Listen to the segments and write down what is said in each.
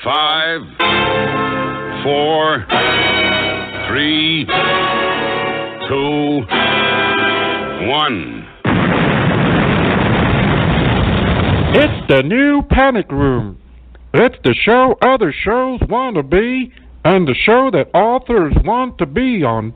5, 4, 3, 2, 1. It's the new Panic Room. It's the show other shows want to be, and the show that authors want to be on.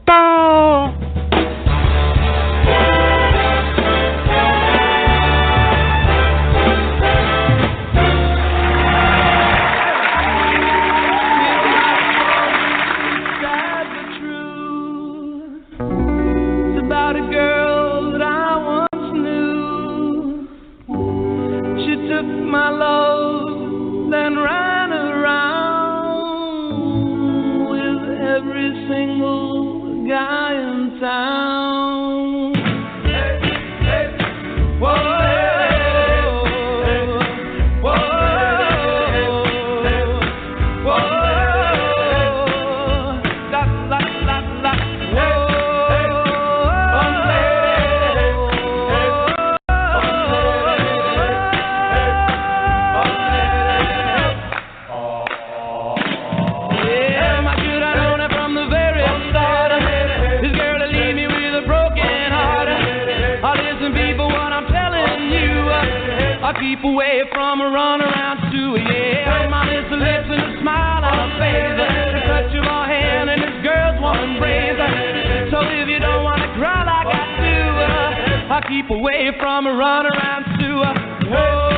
My love then ran around with every single guy in town. Hey, hey, whoa, whoa, whoa, la la la la, whoa. Keep away from a runaround Sue, yeah. My lips and a smile on her face, the touch of her hand and this girl's one embrace. So if you don't want to cry like I do, I'll keep away from a runaround Sue. Whoa.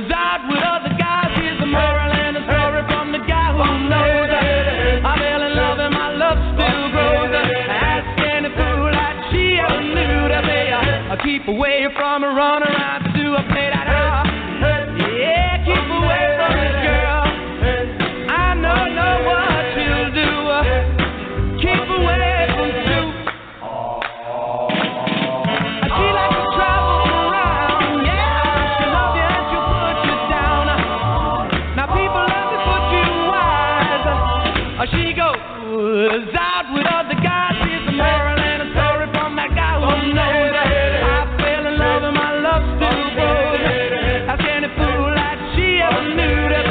Out with other guys, here's the moral and the story from the guy who knows. I fell in love and my love still grows. Ask any fool like she ever knew to me. I keep away from a runaround to a play that yeah, keep away from this girl. I know what she'll do. Keep away from Sue. She likes to travel around, yeah. She love you and she'll put you down. Now people love to put you wise. She goes out with other guys. Here's the moral and a story from that guy who knows. I fell in love and my love still grows. Ask any fool like she ever knew that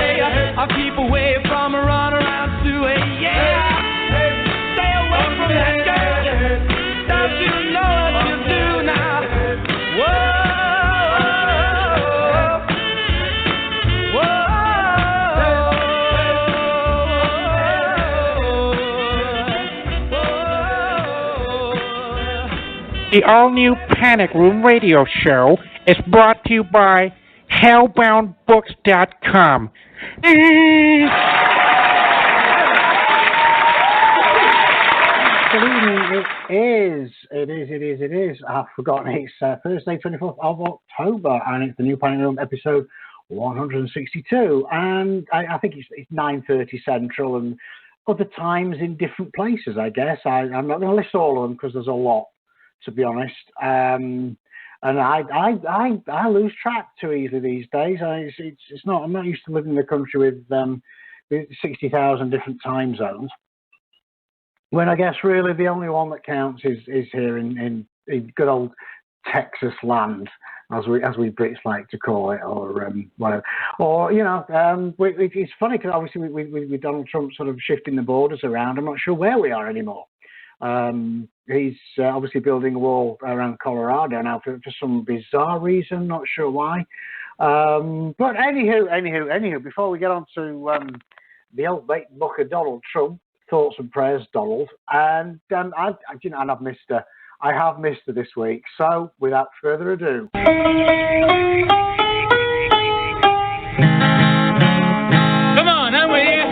I'll keep away from a runaround to a yeah. Stay away from that girl. Don't you know what you do now? Whoa. The all-new Panic Room radio show is brought to you by hellboundbooks.com. Good evening. It is. I've forgotten. It's Thursday, 24th of October, and it's the new Panic Room episode 162. And I think it's 9:30 Central, and other times in different places, I guess. I'm not going to list all of them because there's a lot, to be honest. And I lose track too easily these days. It's not. I'm not used to living in the country with 60,000 different time zones. When I guess really the only one that counts is here in good old Texas land, as we Brits like to call it, or whatever. Or it's funny because obviously with Donald Trump sort of shifting the borders around, I'm not sure where we are anymore. He's obviously building a wall around Colorado now for some bizarre reason, not sure why. But anywho, before we get on to the old late book of Donald Trump, thoughts and prayers, Donald, and I've missed her. I have missed her this week. So without further ado. Come on, I'm with you.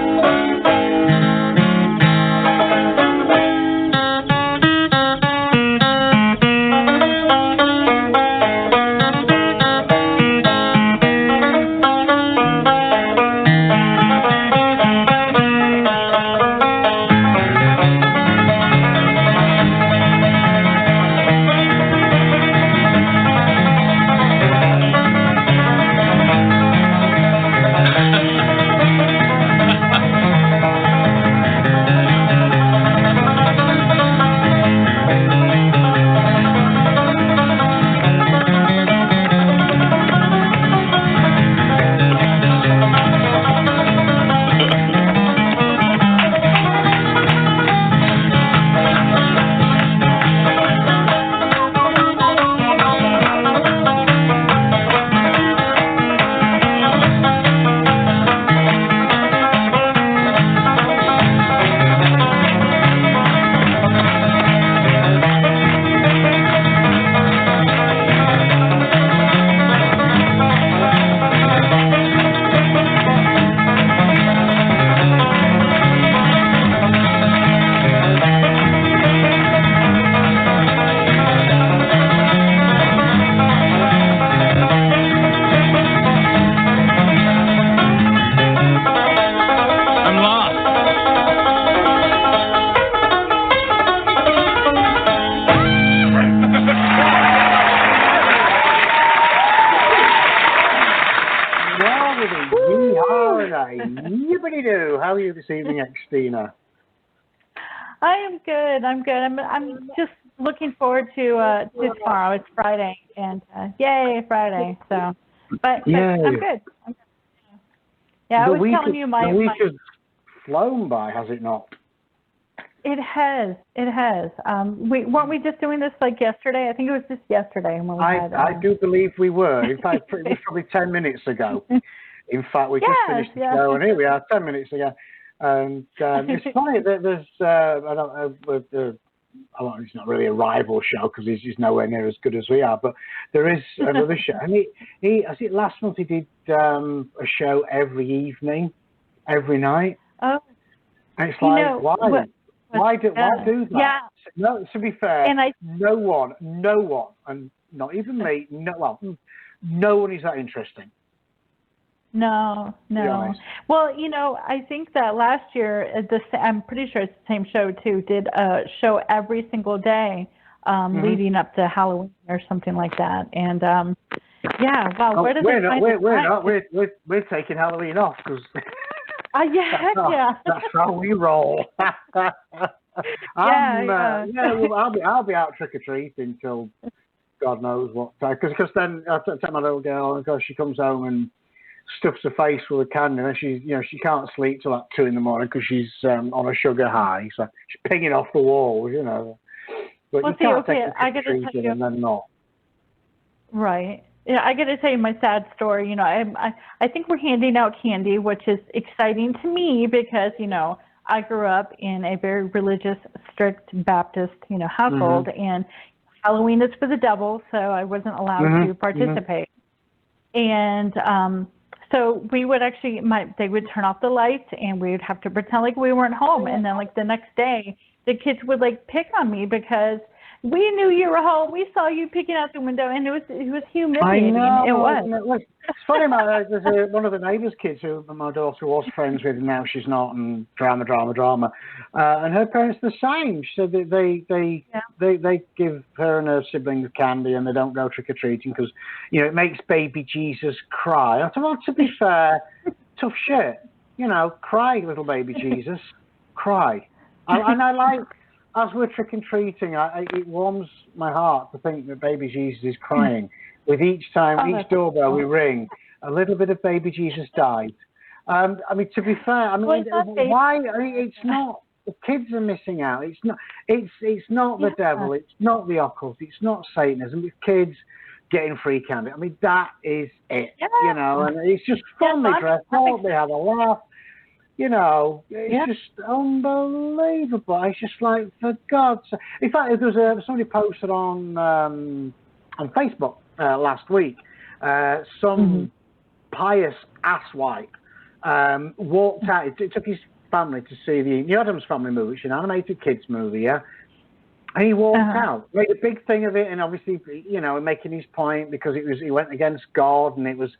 How are you this evening, Xtina? I am good. I'm just looking forward to tomorrow. It's Friday, and yay, Friday. So, but I'm good. Yeah, I was telling you the week has flown by, has it not? It has. Weren't we just doing this like yesterday? I think it was just yesterday when we had. I do believe we were. In fact, it was probably 10 minutes ago. In fact, we just finished the show, and here we are, 10 minutes ago. And it's funny that there's, it's not really a rival show because he's nowhere near as good as we are, but there is another show. And I think last month he did a show every evening, every night. Oh. And it's like, why? Why do that? Yeah. No, to be fair, no one, and not even me, no one is that interesting. No. Well, I think that last year, I'm pretty sure it's the same show too, did a show every single day leading up to Halloween or something like that. And where did they find we're taking Halloween off because that's how we roll. I'll be out trick or treating till God knows what time. Because then I take my little girl, and she comes home and stuffs her face with a candy, and she can't sleep till like 2 a.m. because she's on a sugar high, so she's pinging off the walls, But you can't take her trick or treating and then not. Right. Yeah, I got to tell you my sad story. I think we're handing out candy, which is exciting to me because, I grew up in a very religious, strict Baptist, household, and Halloween is for the devil, so I wasn't allowed to participate. And so we would actually, they would turn off the lights, and we would have to pretend like we weren't home. And then, like, the next day, the kids would, like, pick on me because we knew you were home. We saw you peeking out the window, and it was humiliating. I know. It was. It's funny, there's one of the neighbours' kids who my daughter was friends with, and now she's not, and drama. And her parents are the same. She said that they give her and her siblings candy, and they don't go trick-or-treating because, it makes baby Jesus cry. I thought, well, to be fair, tough shit. Cry, little baby Jesus. Cry. And I like... As we're trick-and-treating, it warms my heart to think that baby Jesus is crying. With each doorbell we ring, a little bit of baby Jesus died. To be fair, why? It's not, the kids are missing out. It's not the devil, it's not the occult, it's not Satanism, it's kids getting free candy. That is it, and it's just fun, they dress up, they have a laugh. It's just unbelievable. It's just like, for God's sake. In fact, there was somebody posted on Facebook last week. Some pious asswipe walked out. It took his family to see the Addams Family movie, which is an animated kids movie, yeah. And he walked out, made a big thing of it, and obviously, making his point because he went against God and it was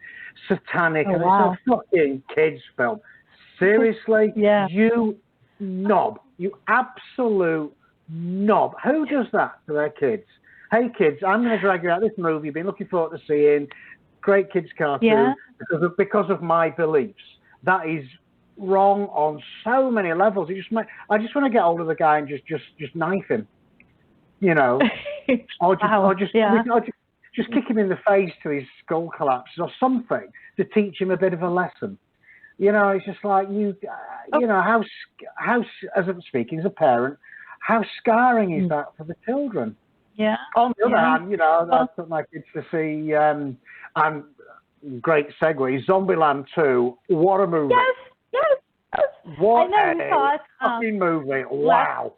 satanic, and it's a fucking kids film. Seriously? Yeah. You knob. You absolute knob. Who does that to their kids? Hey, kids, I'm going to drag you out this movie you've been looking forward to seeing. Great kids cartoon because of my beliefs. That is wrong on so many levels. I just want to get hold of the guy and just knife him. Or just kick him in the face till his skull collapses or something to teach him a bit of a lesson. It's just like how as I'm speaking as a parent, how scarring is that for the children? Yeah. On the other hand, I took my kids to see, and great segue, Zombieland 2. What a movie! Yes. What a fucking movie! Wow.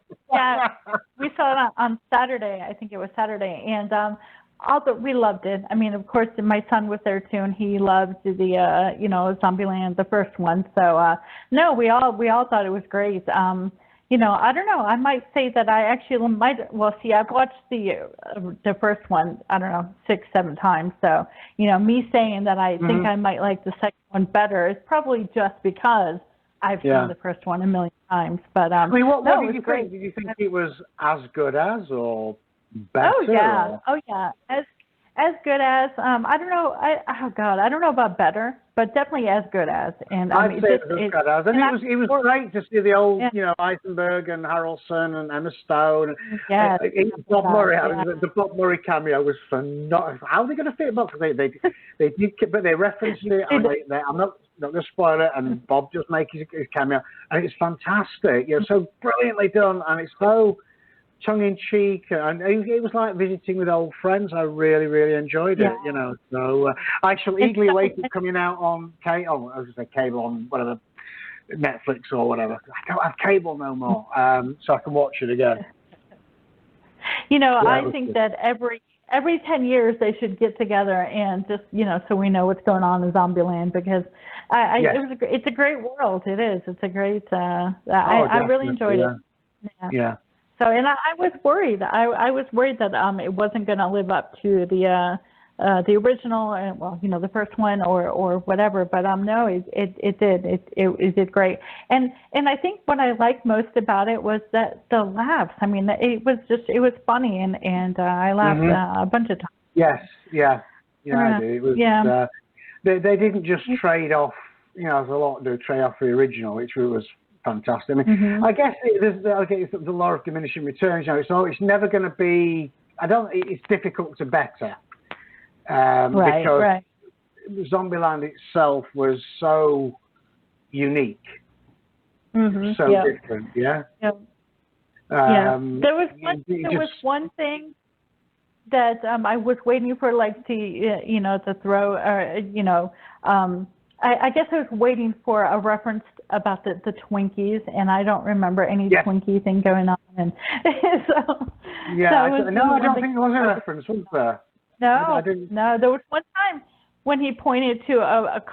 We saw it on Saturday. I think it was Saturday, and we loved it. Of course, my son was there too, and he loved the, Zombieland, the first one. So, no, we all thought it was great. I don't know. I might say that I actually might. Well, see, I've watched the first one, I don't know, 6-7 times. So, me saying that I think I might like the second one better is probably just because I've seen the first one a million times. But what did you think? Did you think it was as good as or better? Oh yeah. As as good as I don't know. I don't know about better, but definitely as good as. And I I'd mean, say it was as good as. And it was great to see the old, yeah. Eisenberg and Harrelson and Emma Stone. Yes, Bob Murray. The Bob Murray cameo was phenomenal. How are they going to fit Bob? Because they did, but they referenced it. And I'm not going to spoil it. And Bob just makes his cameo, and it's fantastic. So brilliantly done, and it's so tongue-in-cheek, and it was like visiting with old friends. I really, really enjoyed it, So I shall eagerly wait for coming out on cable on whatever, Netflix or whatever. I don't have cable no more, so I can watch it again. I think that every 10 years they should get together and just, so we know what's going on in Zombieland, because it's a great world. It is. It's a great. I really enjoyed it. Yeah. So, and I was worried. I was worried that it wasn't going to live up to the original, the first one or whatever. But no, it did. It did great. And I think what I liked most about it was that the laughs. I mean, it was funny, and I laughed a bunch of times. Yes, yeah, I did. It was. They didn't just trade off. There's a lot to trade off the original, which was fantastic. I mean, I guess it's the law of diminishing returns. It's never going to be. It's difficult to better because Zombieland itself was so unique, so different. Yeah. There was one thing that I was waiting for, to throw, I guess I was waiting for a reference about the Twinkies, and I don't remember any Twinkie thing going on. And so, I don't think there was a reference, was there? No, there was one time when he pointed to a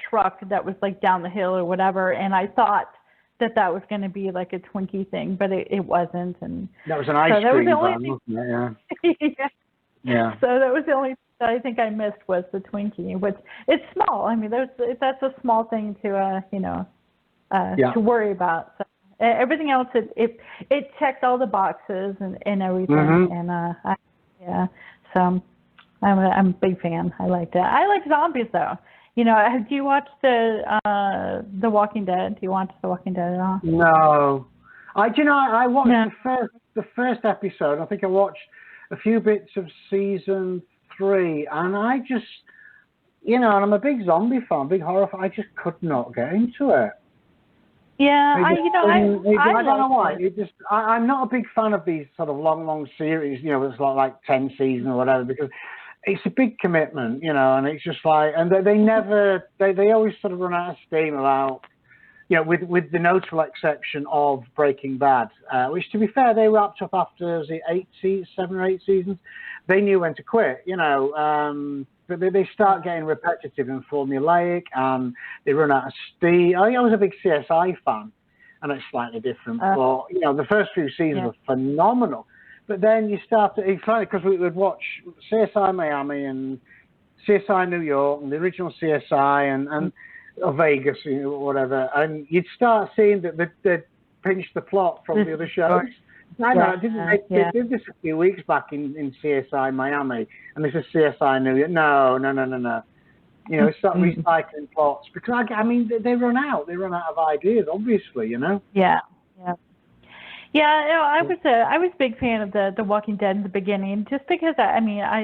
truck that was like down the hill or whatever, and I thought that was going to be like a Twinkie thing, but it wasn't. And that was an ice cream van, wasn't it? Yeah. So that was the only thing that I think I missed was the Twinkie, which it's small. I mean, that's a small thing to to worry about. So everything else, it checked all the boxes and everything, and so I'm a big fan. I liked it. I like zombies though. Do you watch the Walking Dead? Do you watch The Walking Dead at all? No. I watched the first episode. I think I watched a few bits of season 3, and I just, and I'm a big zombie fan, big horror fan. I just could not get into it. Yeah, I don't know why. I'm not a big fan of these sort of long series. It's like 10 seasons or whatever, because it's a big commitment, and it's just like, and they always sort of run out of steam about, with the notable exception of Breaking Bad, which, to be fair, they wrapped up after 7 or 8 seasons. They knew when to quit, but they start getting repetitive and formulaic, and they run out of steam. I was a big CSI fan, and it's slightly different. But the first few seasons were phenomenal. But then you start to, it's funny because we would watch CSI Miami and CSI New York and the original CSI and Vegas, whatever, and you'd start seeing that they'd pinched the plot from the other shows. I know, they did this a few weeks back in CSI Miami, and this is CSI New York. No. Start recycling plots, because they run out of ideas, obviously, I was a big fan of the Walking Dead in the beginning, just because I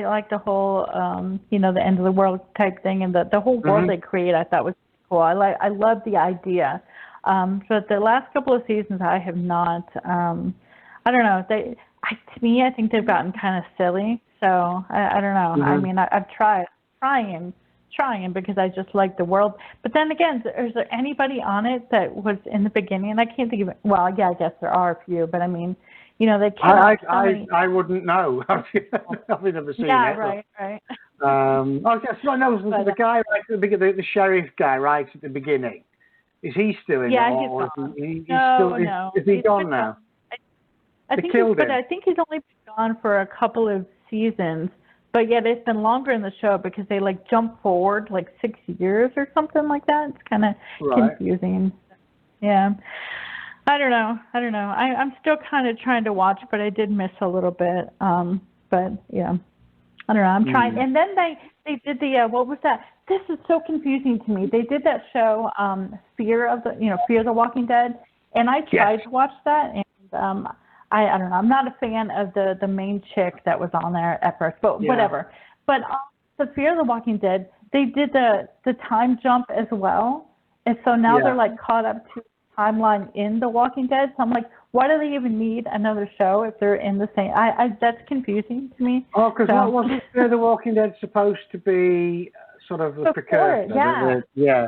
like the whole the end of the world type thing, and the whole world they create. I thought was cool. I love the idea, but the last couple of seasons I have not. I don't know. To me, I think they've gotten kind of silly. So I don't know. I mean, I've trying because I just like the world. But then again, is there anybody on it that was in the beginning? I can't think of it. Well, yeah, I guess there are a few, but I mean, they can't. I wouldn't know. I've never seen it. Yeah, right. The guy right at the beginning, the sheriff guy right at the beginning. Is he still in? Yeah, he's gone. No. Is he gone now? I think he's only been gone for a couple of seasons, but yet it's been longer in the show because they jump forward 6 years or something like that. It's kind of confusing. Yeah. I don't know. I'm still kind of trying to watch, but I did miss a little bit. But yeah. I don't know. I'm trying. And then they did the what was that? This is so confusing to me. They did that show, Fear of the Walking Dead, and I tried to watch that, and I don't know. I'm not a fan of the main chick that was on there at first, but whatever. But the Fear of the Walking Dead, they did the time jump as well, and so now they're like caught up to the timeline in The Walking Dead. So I'm like, why do they even need another show if they're in the same? That's confusing to me. Oh, because what wasn't Fear the Walking Dead supposed to be sort of the precursor? Yeah.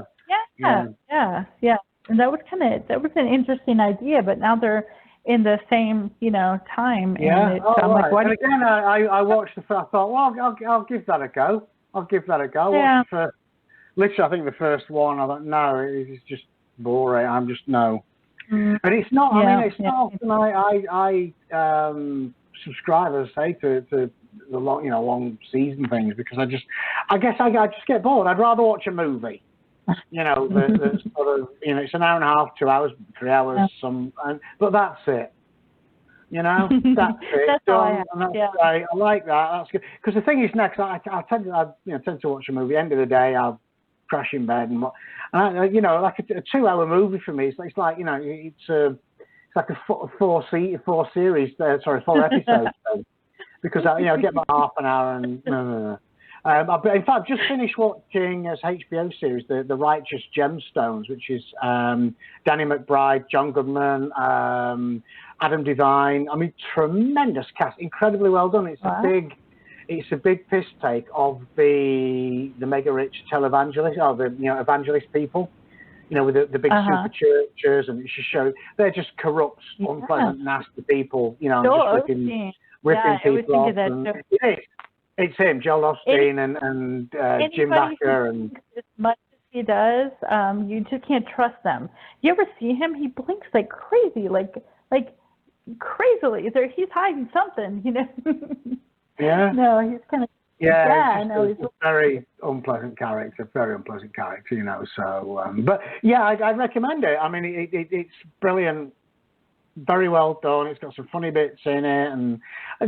And that was an interesting idea, but now they're in the same, time. Yeah. And I'm like, what? And again, I watched the first. I thought, well, I'll give that a go. Yeah. Literally, I think the first one. I thought, no, it's just boring. I'm just no. And it's not. I mean, it's not often I subscribers say to the long season things, because I guess I just get bored. I'd rather watch a movie. The sort of it's an hour and a half, 2 hours, 3 hours, but that's it. That's it. That's done, and that's great. I like that. That's good. Because the thing is, next I tend to watch a movie. End of the day, I'll crash in bed and like a 2 hour movie for me. It's like it's like a four series. Four episodes. Because I get about half an hour and no. In fact, I've just finished watching this HBO series, The Righteous Gemstones, which is Danny McBride, John Goodman, Adam Devine. I mean, tremendous cast, incredibly well done. It's a big piss take of the mega rich televangelists, or the evangelist people, with the big super churches, and it just shows they're just corrupt, unpleasant, nasty people, just ripping people off. It's him, Joel Osteen, and Jim Bakker, and as much as he does, you just can't trust them. You ever see him? He blinks like crazy, like crazily. He's hiding something, Yeah. No, he's kind of. He's a very unpleasant character. So, but I'd recommend it. I mean, it's brilliant. Very well done. It's got some funny bits in it, and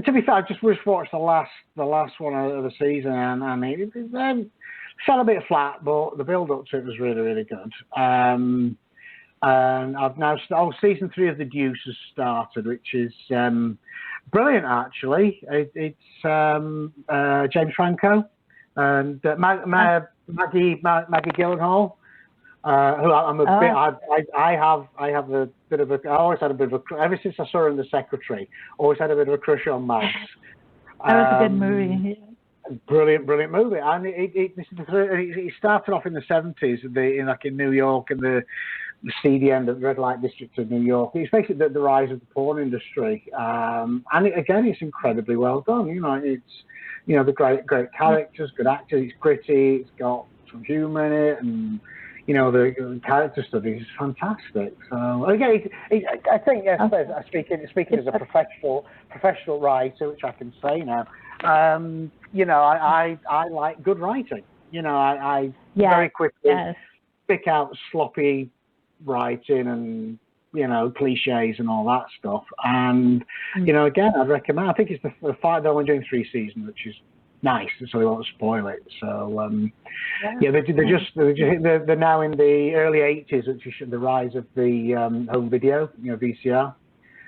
to be fair, I just watched the last one of the season, and it fell a bit flat, but the build up to it was really, really good. And I've now season 3 of The Deuce has started, which is brilliant actually. It's James Franco and Maggie Gyllenhaal. Who I'm a bit. I have a bit of a. I always had a bit of a. Ever since I saw her in The Secretary, always had a bit of a crush on Mags. That was a good movie. Brilliant movie, and it started off in the 70s, in New York, in the seedy end of the red light district of New York. It's basically the rise of the porn industry, and it's incredibly well done. It's the great characters, good actors. It's gritty. It's got some humour in it, and the character study is fantastic. So again, I think speaking as a professional writer, which I can say now, I like good writing. I very quickly pick out sloppy writing and cliches and all that stuff. And again, I'd recommend. I think it's the 5. They're only doing 3 seasons, which is nice, so they won't spoil it. So they're now in the early 80s, which is the rise of the home video, VCR,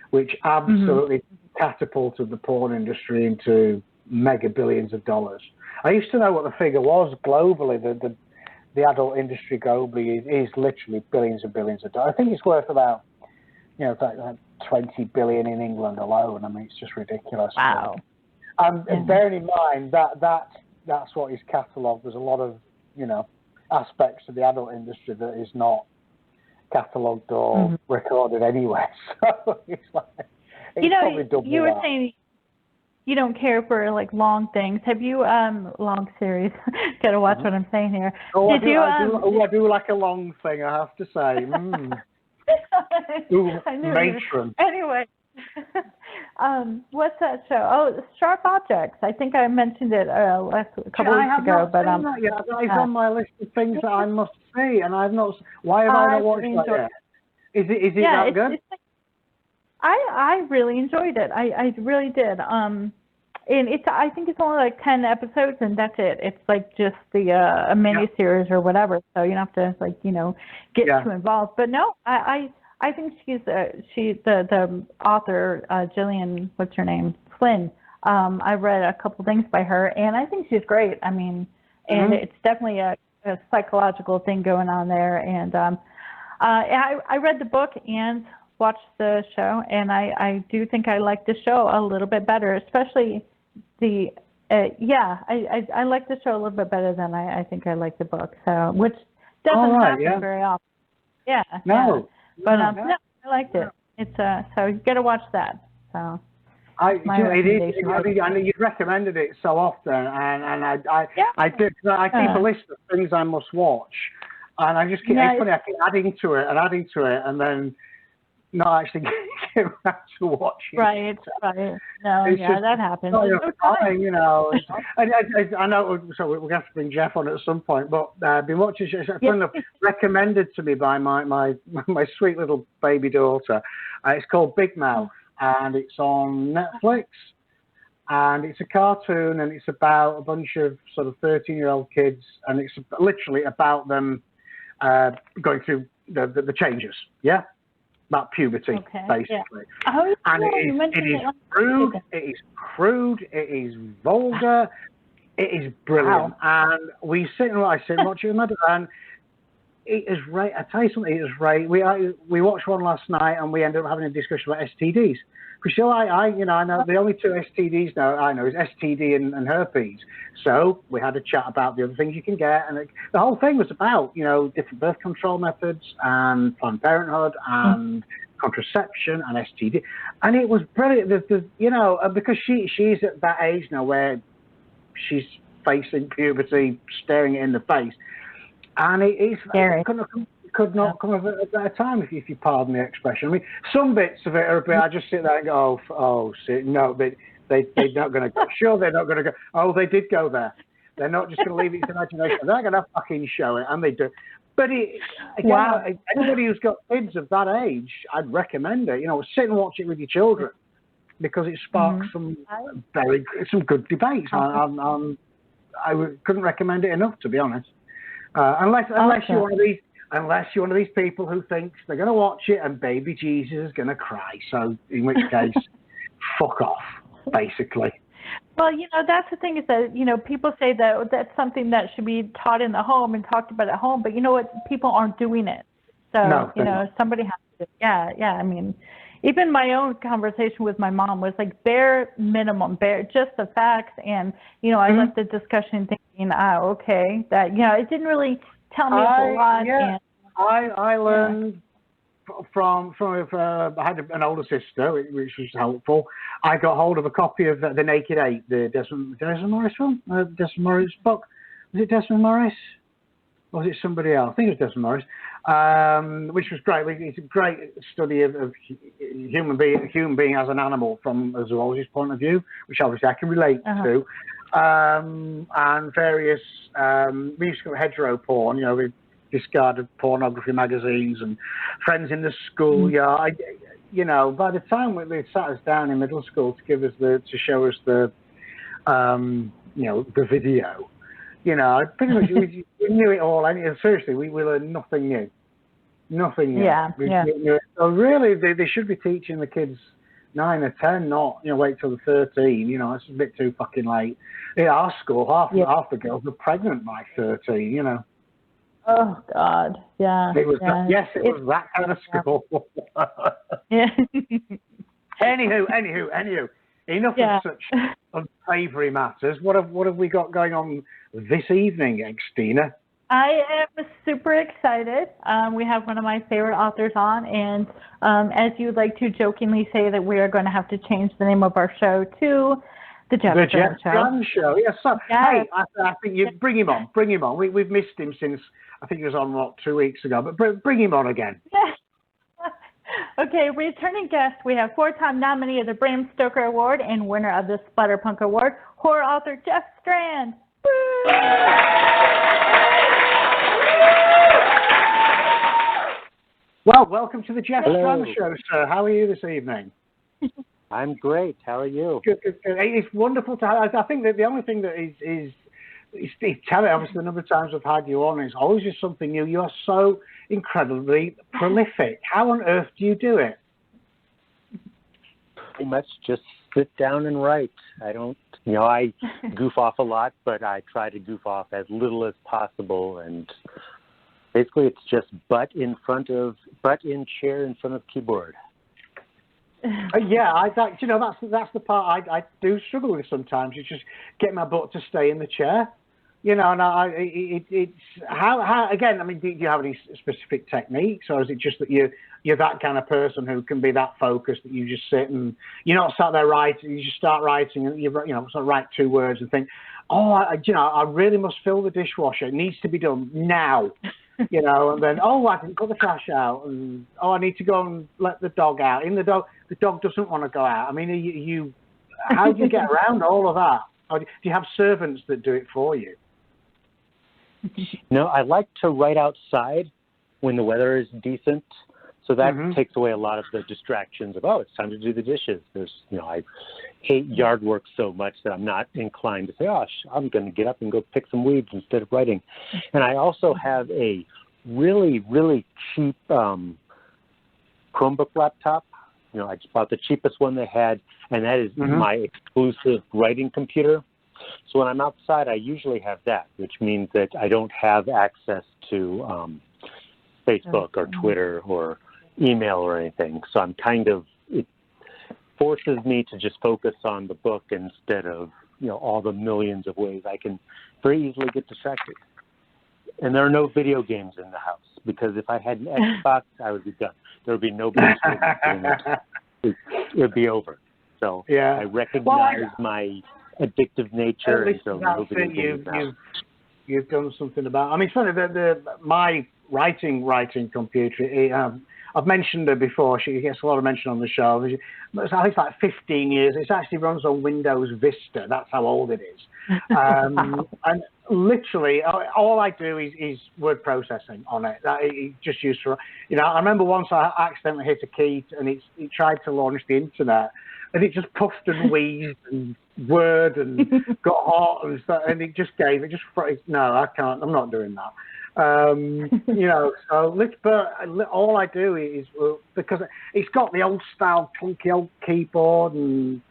which absolutely catapulted the porn industry into mega billions of dollars. I used to know what the figure was globally. The adult industry globally is literally billions and billions of dollars. I think it's worth about it's like 20 billion in England alone. I mean, it's just ridiculous. Wow. And bearing in mind that's what is catalogued. There's a lot of aspects of the adult industry that is not catalogued or recorded anyway. So it's probably double you were that. saying you don't care for like long things. Have you long series? Got to watch what I'm saying here. Oh, I do like a long thing, I have to say. Ooh, matron. Anyway. What's that show? Oh, Sharp Objects. I think I mentioned it a couple weeks ago. But it's on my list of things that I must see, and I've not. Why have I not watched that yet? Is it that good? I really enjoyed it. I really did. and I think it's only like 10 episodes, and that's it. It's like just the a mini series or whatever, so you don't have to like get too involved. But no, I think the author Gillian, what's her name, Flynn. I've read a couple things by her, and I think she's great. I mean, and it's definitely a psychological thing going on there. And I read the book and watched the show, and I do think I like the show a little bit better, especially I like the show a little bit better than I think I like the book. So, which doesn't happen very often. Yeah. No. Yeah. But no, I liked it. It's so you got to watch that. So. I know you'd recommended it so often, and I did. I keep a list of things I must watch, and I just keep. It's funny. I keep adding to it, and then not actually get around to watching. Right. No, it's just, that happens. Fine, I know. So we're going to have to bring Jeff on at some point, but I've been watching. It's recommended to me by my sweet little baby daughter. It's called Big Mouth. And it's on Netflix, and it's a cartoon, and it's about a bunch of sort of 13-year-old kids, and it's literally about them going through the changes, about puberty, basically. Yeah. And it is crude, it is vulgar, it is brilliant. Wow. And I sit and watch it with my dad, and it is right. I tell you something. It is right. We watched one last night, and we ended up having a discussion about STDs. Because I know the only two STDs now I know is STD and herpes. So we had a chat about the other things you can get, and the whole thing was about different birth control methods and Planned Parenthood and contraception and STD, and it was brilliant. Because she's at that age now where she's facing puberty, staring it in the face. And it could not come at a better time, if you pardon the expression. I mean, some bits of it are a bit, I just sit there and go, no, they're not going to go. Sure, they're not going to go. Oh, they did go there. They're not just going to leave it to imagination. They're going to fucking show it, and they do. But anybody who's got kids of that age, I'd recommend it. Sit and watch it with your children, because it sparks some good debates. I couldn't recommend it enough, to be honest. Unless you're one of these people who thinks they're going to watch it and baby Jesus is going to cry. So in which case, fuck off, basically. Well, that's the thing is that, people say that that's something that should be taught in the home and talked about at home, but you know what? People aren't doing it. So, somebody has to. Yeah. I mean, even my own conversation with my mom was like bare minimum, just the facts. And, I left the discussion thinking, okay, that, it didn't really tell me a whole lot. Yeah. And I learned from I had an older sister, which was helpful. I got hold of a copy of The Naked Ape, the Desmond Morris film, Desmond Morris book. Was it Desmond Morris? Or was it somebody else? I think it was Desmond Morris, which was great. It's a great study of human being as an animal from a zoologist's point of view, which obviously I can relate to, and various we used to call it hetero porn, with discarded pornography magazines and friends in the schoolyard. By the time they sat us down in middle school to show us the video. Pretty much we knew it all. And seriously, we learned nothing new. Nothing new. Yeah. So really, they should be teaching the kids 9 or 10, not wait till they're 13. It's a bit too fucking late. In our school, half the girls were pregnant by 13. Oh God, yeah. It was that kind of school. Yeah. Anywho. Enough of such unsavory matters. What have we got going on this evening, Xtina? I am super excited. We have one of my favorite authors on, and as you like to jokingly say that we are going to have to change the name of our show to the Jeff Strand Show. Yes. So, hey, I think you bring him on. We've missed him since I think he was on 2 weeks ago, but bring him on again. Yes. Okay, returning guest, we have 4-time nominee of the Bram Stoker Award and winner of the Splatterpunk Award, horror author Jeff Strand. Woo! Well, welcome to the Jeff Strand Show, sir. How are you this evening? I'm great. How are you? Good. It's wonderful to have. I think that the only thing that is telling, obviously, the number of times I've had you on, it's always just something new. You are so incredibly prolific. How on earth do you do it? Pretty much just sit down and write. I don't, I goof off a lot, but I try to goof off as little as possible. And basically, it's just butt in chair in front of keyboard. Yeah, that's the part I do struggle with sometimes. It's just get my butt to stay in the chair. And it's how again. I mean, do you have any specific techniques, or is it just that you're that kind of person who can be that focused that you just sit and you're not sat there writing? You just start writing and you sort of write 2 words and think, I really must fill the dishwasher. It needs to be done now. And then I can put the trash out, and I need to go and let the dog out. And the dog doesn't want to go out. I mean, how do you get around all of that? Or do you have servants that do it for you? No, I like to write outside when the weather is decent. So that takes away a lot of the distractions of, it's time to do the dishes. I hate yard work so much that I'm not inclined to say, I'm going to get up and go pick some weeds instead of writing. And I also have a really, really cheap Chromebook laptop. I just bought the cheapest one they had, and that is my exclusive writing computer. So when I'm outside, I usually have that, which means that I don't have access to Facebook or Twitter or email or anything. So I'm it forces me to just focus on the book instead of, all the millions of ways I can very easily get distracted. And there are no video games in the house, because if I had an Xbox, I would be done. There would be no video games. It would be over. So I recognize my addictive nature. At least that's it. You've done something about. I mean, it's funny, my writing computer. I've mentioned her before. She gets a lot of mention on the show. I think it's like 15 years. It actually runs on Windows Vista. That's how old it is. And literally, all I do is word processing on it. It's just used for, I remember once I accidentally hit a key and it tried to launch the internet, and it just puffed and wheezed and whirred and got hot and stuff, and it just no, I can't. I'm not doing that. But all I do is, because it's got the old style clunky old keyboard, and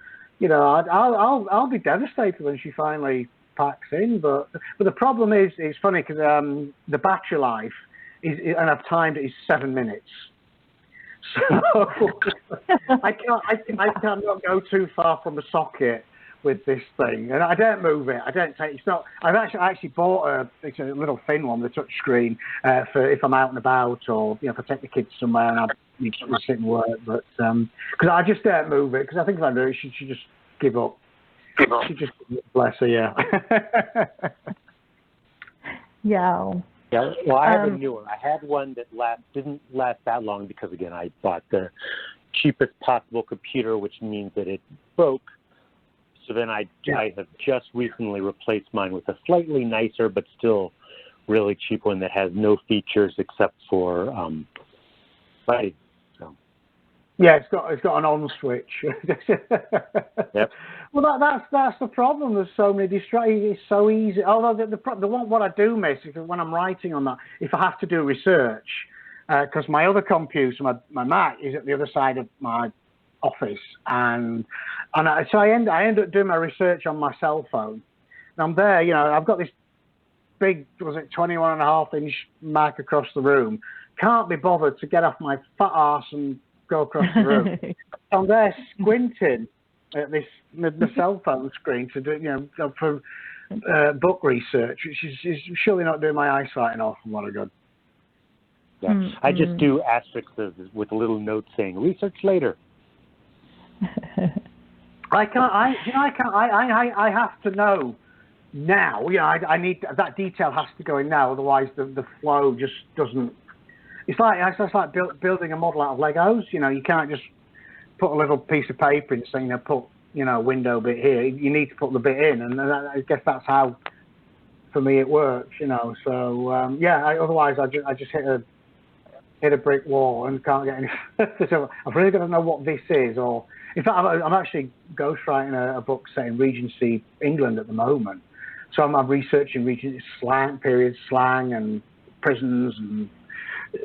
I'll be devastated when she finally packs in. But the problem is, it's funny because the battery life and I've timed it, is 7 minutes. So I cannot go too far from the socket with this thing, and I don't move it. I don't take. It's not. I actually bought it's a little thin one, the touch screen, for if I'm out and about, or if I take the kids somewhere and I need to sit and work. But because I just don't move it, because I think if I do, she should just give up. She just, bless her, yeah. Yeah. Yeah, well, I have a newer. I had one that didn't last that long because, again, I bought the cheapest possible computer, which means that it broke. So then I have just recently replaced mine with a slightly nicer but still really cheap one that has no features except for lighting. So. Yeah, it's got an on switch. Yep. Well, that's the problem. There's so many distractions. It's so easy. Although the one what I do miss is when I'm writing on that, if I have to do research, because my other computer, my Mac, is at the other side of my office, so I end up doing my research on my cell phone. And I'm there, I've got this big, 21.5-inch Mac across the room. Can't be bothered to get off my fat arse and go across the room. I'm there squinting at the cell phone screen to do, for book research, which is surely not doing my eyesight an awful lot of good. Yeah. Mm-hmm. I just do asterisks with a little note saying research later. I have to know now. I need that detail has to go in now. Otherwise, the flow just doesn't. It's like building a model out of Legos. You can't just put a little piece of paper and say, put window bit here. You need to put the bit in, and I guess that's how, for me, it works. So otherwise, I just hit hit a brick wall and can't get any further. So I've really got to know what this is. Or in fact, I'm actually ghostwriting a book set in Regency, England at the moment. So I'm researching Regency slang, period slang, and prisons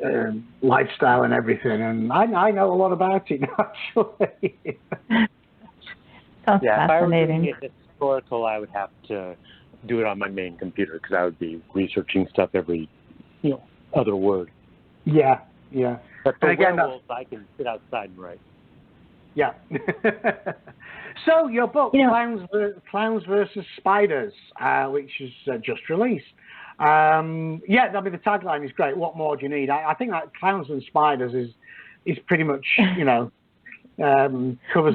and lifestyle and everything. And I know a lot about it actually. Sounds yeah, fascinating. if I were doing it historical, I would have to do it on my main computer because I would be researching stuff every, other word. Yeah, yeah. But for again, werewolves, I can sit outside and write. Yeah. So your book, Clowns versus Spiders, which is just released. Yeah, the tagline is great. What more do you need? I think that Clowns and Spiders is pretty much, covers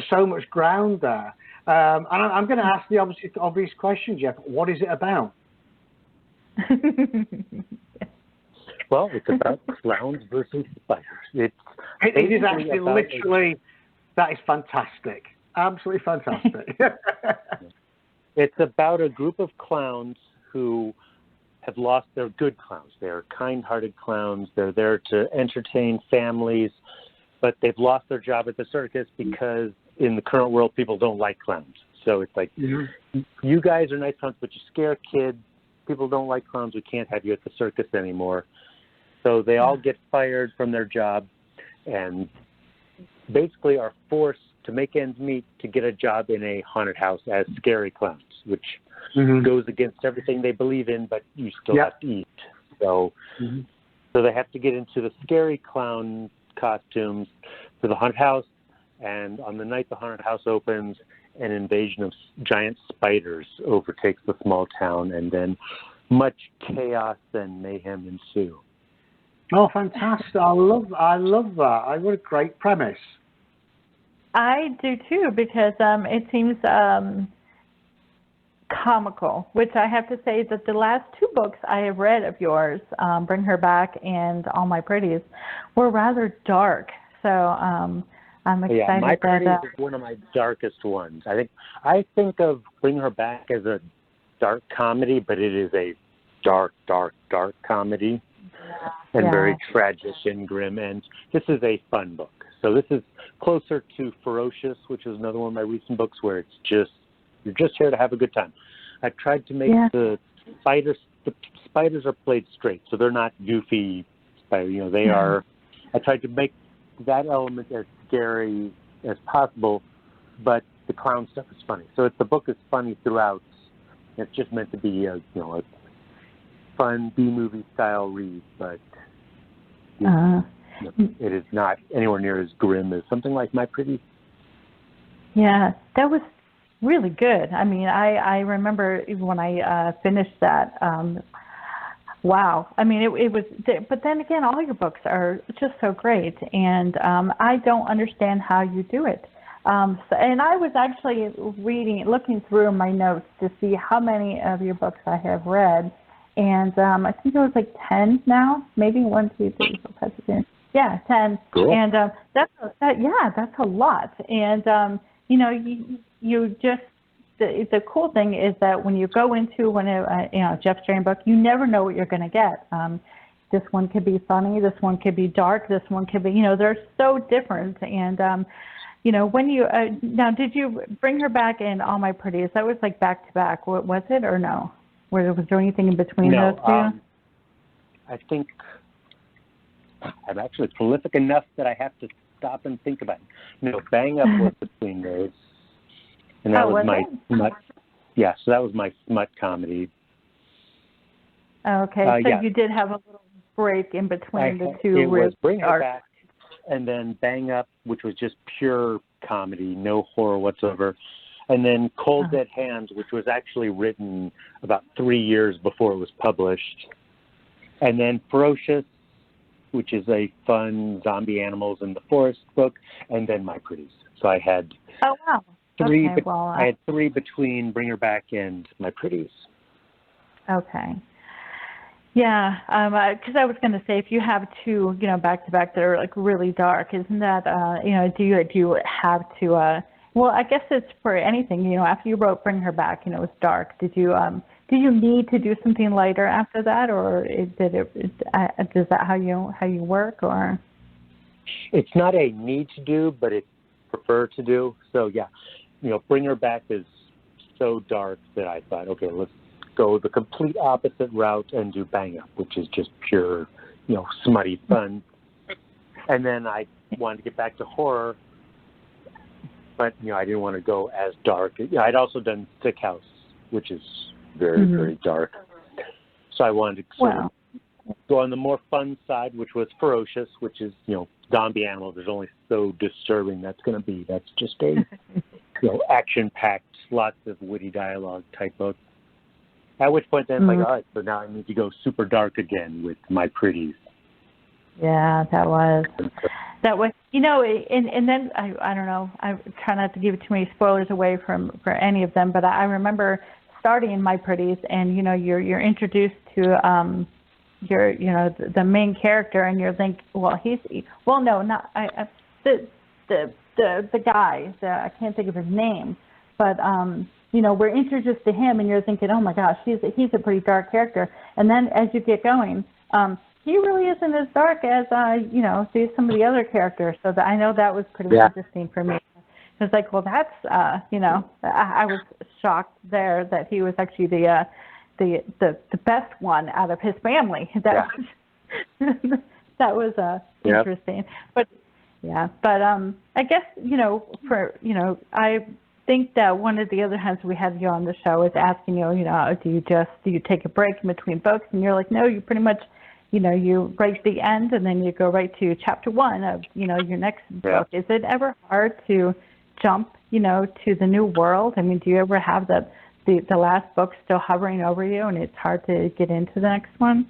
so much ground there. And I'm going to ask the obvious question, Jeff. What is it about? Well, it's about clowns versus spiders. It is actually literally, that is fantastic. Absolutely fantastic. It's about a group of clowns who have lost their good clowns. They're kind-hearted clowns. They're there to entertain families, but they've lost their job at the circus because in the current world, people don't like clowns. So it's like, you guys are nice clowns, but you scare kids. People don't like clowns. We can't have you at the circus anymore. So they all get fired from their job and basically are forced to make ends meet to get a job in a haunted house as scary clowns, which goes against everything they believe in, but you still have to eat. So, so they have to get into the scary clown costumes for the haunted house, and on the night the haunted house opens, an invasion of giant spiders overtakes the small town, and then much chaos and mayhem ensue. Oh, fantastic! I love that. What a great premise. I do too, because it seems comical, which I have to say that the last two books I have read of yours, Bring Her Back and All My Pretties, were rather dark. So I'm excited. Yeah, My Pretties is one of my darkest ones. I think of Bring Her Back as a dark comedy, but it is a dark comedy. And very tragic and grim. And this is a fun book. So this is closer to Ferocious, which is another one of my recent books where it's just, you're just here to have a good time. I tried to make the spiders are played straight, so they're not goofy spiders. They are, I tried to make that element as scary as possible, but the clown stuff is funny. So the book is funny throughout. It's just meant to be a fun B-movie style read, but it is not anywhere near as grim as something like My Pretty. Yeah, that was really good. I mean, I remember when I finished that. Wow. I mean, it was. But then again, all your books are just so great, and I don't understand how you do it. And I was actually looking through my notes to see how many of your books I have read. And I think it was like 10 now, maybe 1, 2, 3, 4, 5, 6, 7. Yeah, 10. Cool. And that's a lot. And you just the cool thing is that when you go into Jeff Strand book, you never know what you're going to get. This one could be funny, this one could be dark, this one could be they're so different. And when you now did you Bring Her Back and All My Pretties? That was like back to back. Was it or no? Was there anything in between those two? I think I'm actually prolific enough that I have to stop and think about it. Bang Up was between those. And that was my smut. Yeah, so that was my smut comedy. Okay, so you did have a little break in between the two. It was Bring Her Back and then Bang Up, which was just pure comedy, no horror whatsoever. And then Cold Dead Hands, which was actually written about 3 years before it was published. And then Ferocious, which is a fun zombie animals in the forest book. And then My Pretties. So I had three. Okay, I had three between Bring Her Back and My Pretties. Okay. Yeah, because I was going to say, if you have two, back to back that are like really dark, isn't that, do you have to? Well, I guess it's for anything. After you wrote Bring Her Back, it was dark. Did you do you need to do something lighter after that, or is that how you work, or? It's not a need to do, but it's prefer to do. So yeah, Bring Her Back is so dark that I thought, okay, let's go the complete opposite route and do Bang Up, which is just pure, smutty fun. And then I wanted to get back to horror, but I didn't want to go as dark. I'd also done Sick House, which is very, very dark. So I wanted to sort of go on the more fun side, which was Ferocious, which is, zombie animals. There's only so disturbing that's going to be. That's just a, action-packed, lots of witty dialogue type book. At which point then it's like, all right, so now I need to go super dark again with My Pretties. Yeah, that was, and then I don't know, I try not to give too many spoilers away for any of them, but I remember starting in My Pretties, and you're introduced to the main character, and you're thinking, the guy, I can't think of his name, but we're introduced to him, and you're thinking, oh my gosh, he's a pretty dark character, and then as you get going, he really isn't as dark as some of the other characters. So I know that was pretty interesting for me. It was like, well, that's I was shocked there that he was actually the best one out of his family. That was interesting. But I guess I think that one of the other times we had you on the show is asking do you take a break in between books, and you're like, no, you pretty much you write the end and then you go right to chapter 1 of your next book. Is it ever hard to jump to the new world? I mean, do you ever have the last book still hovering over you and it's hard to get into the next one?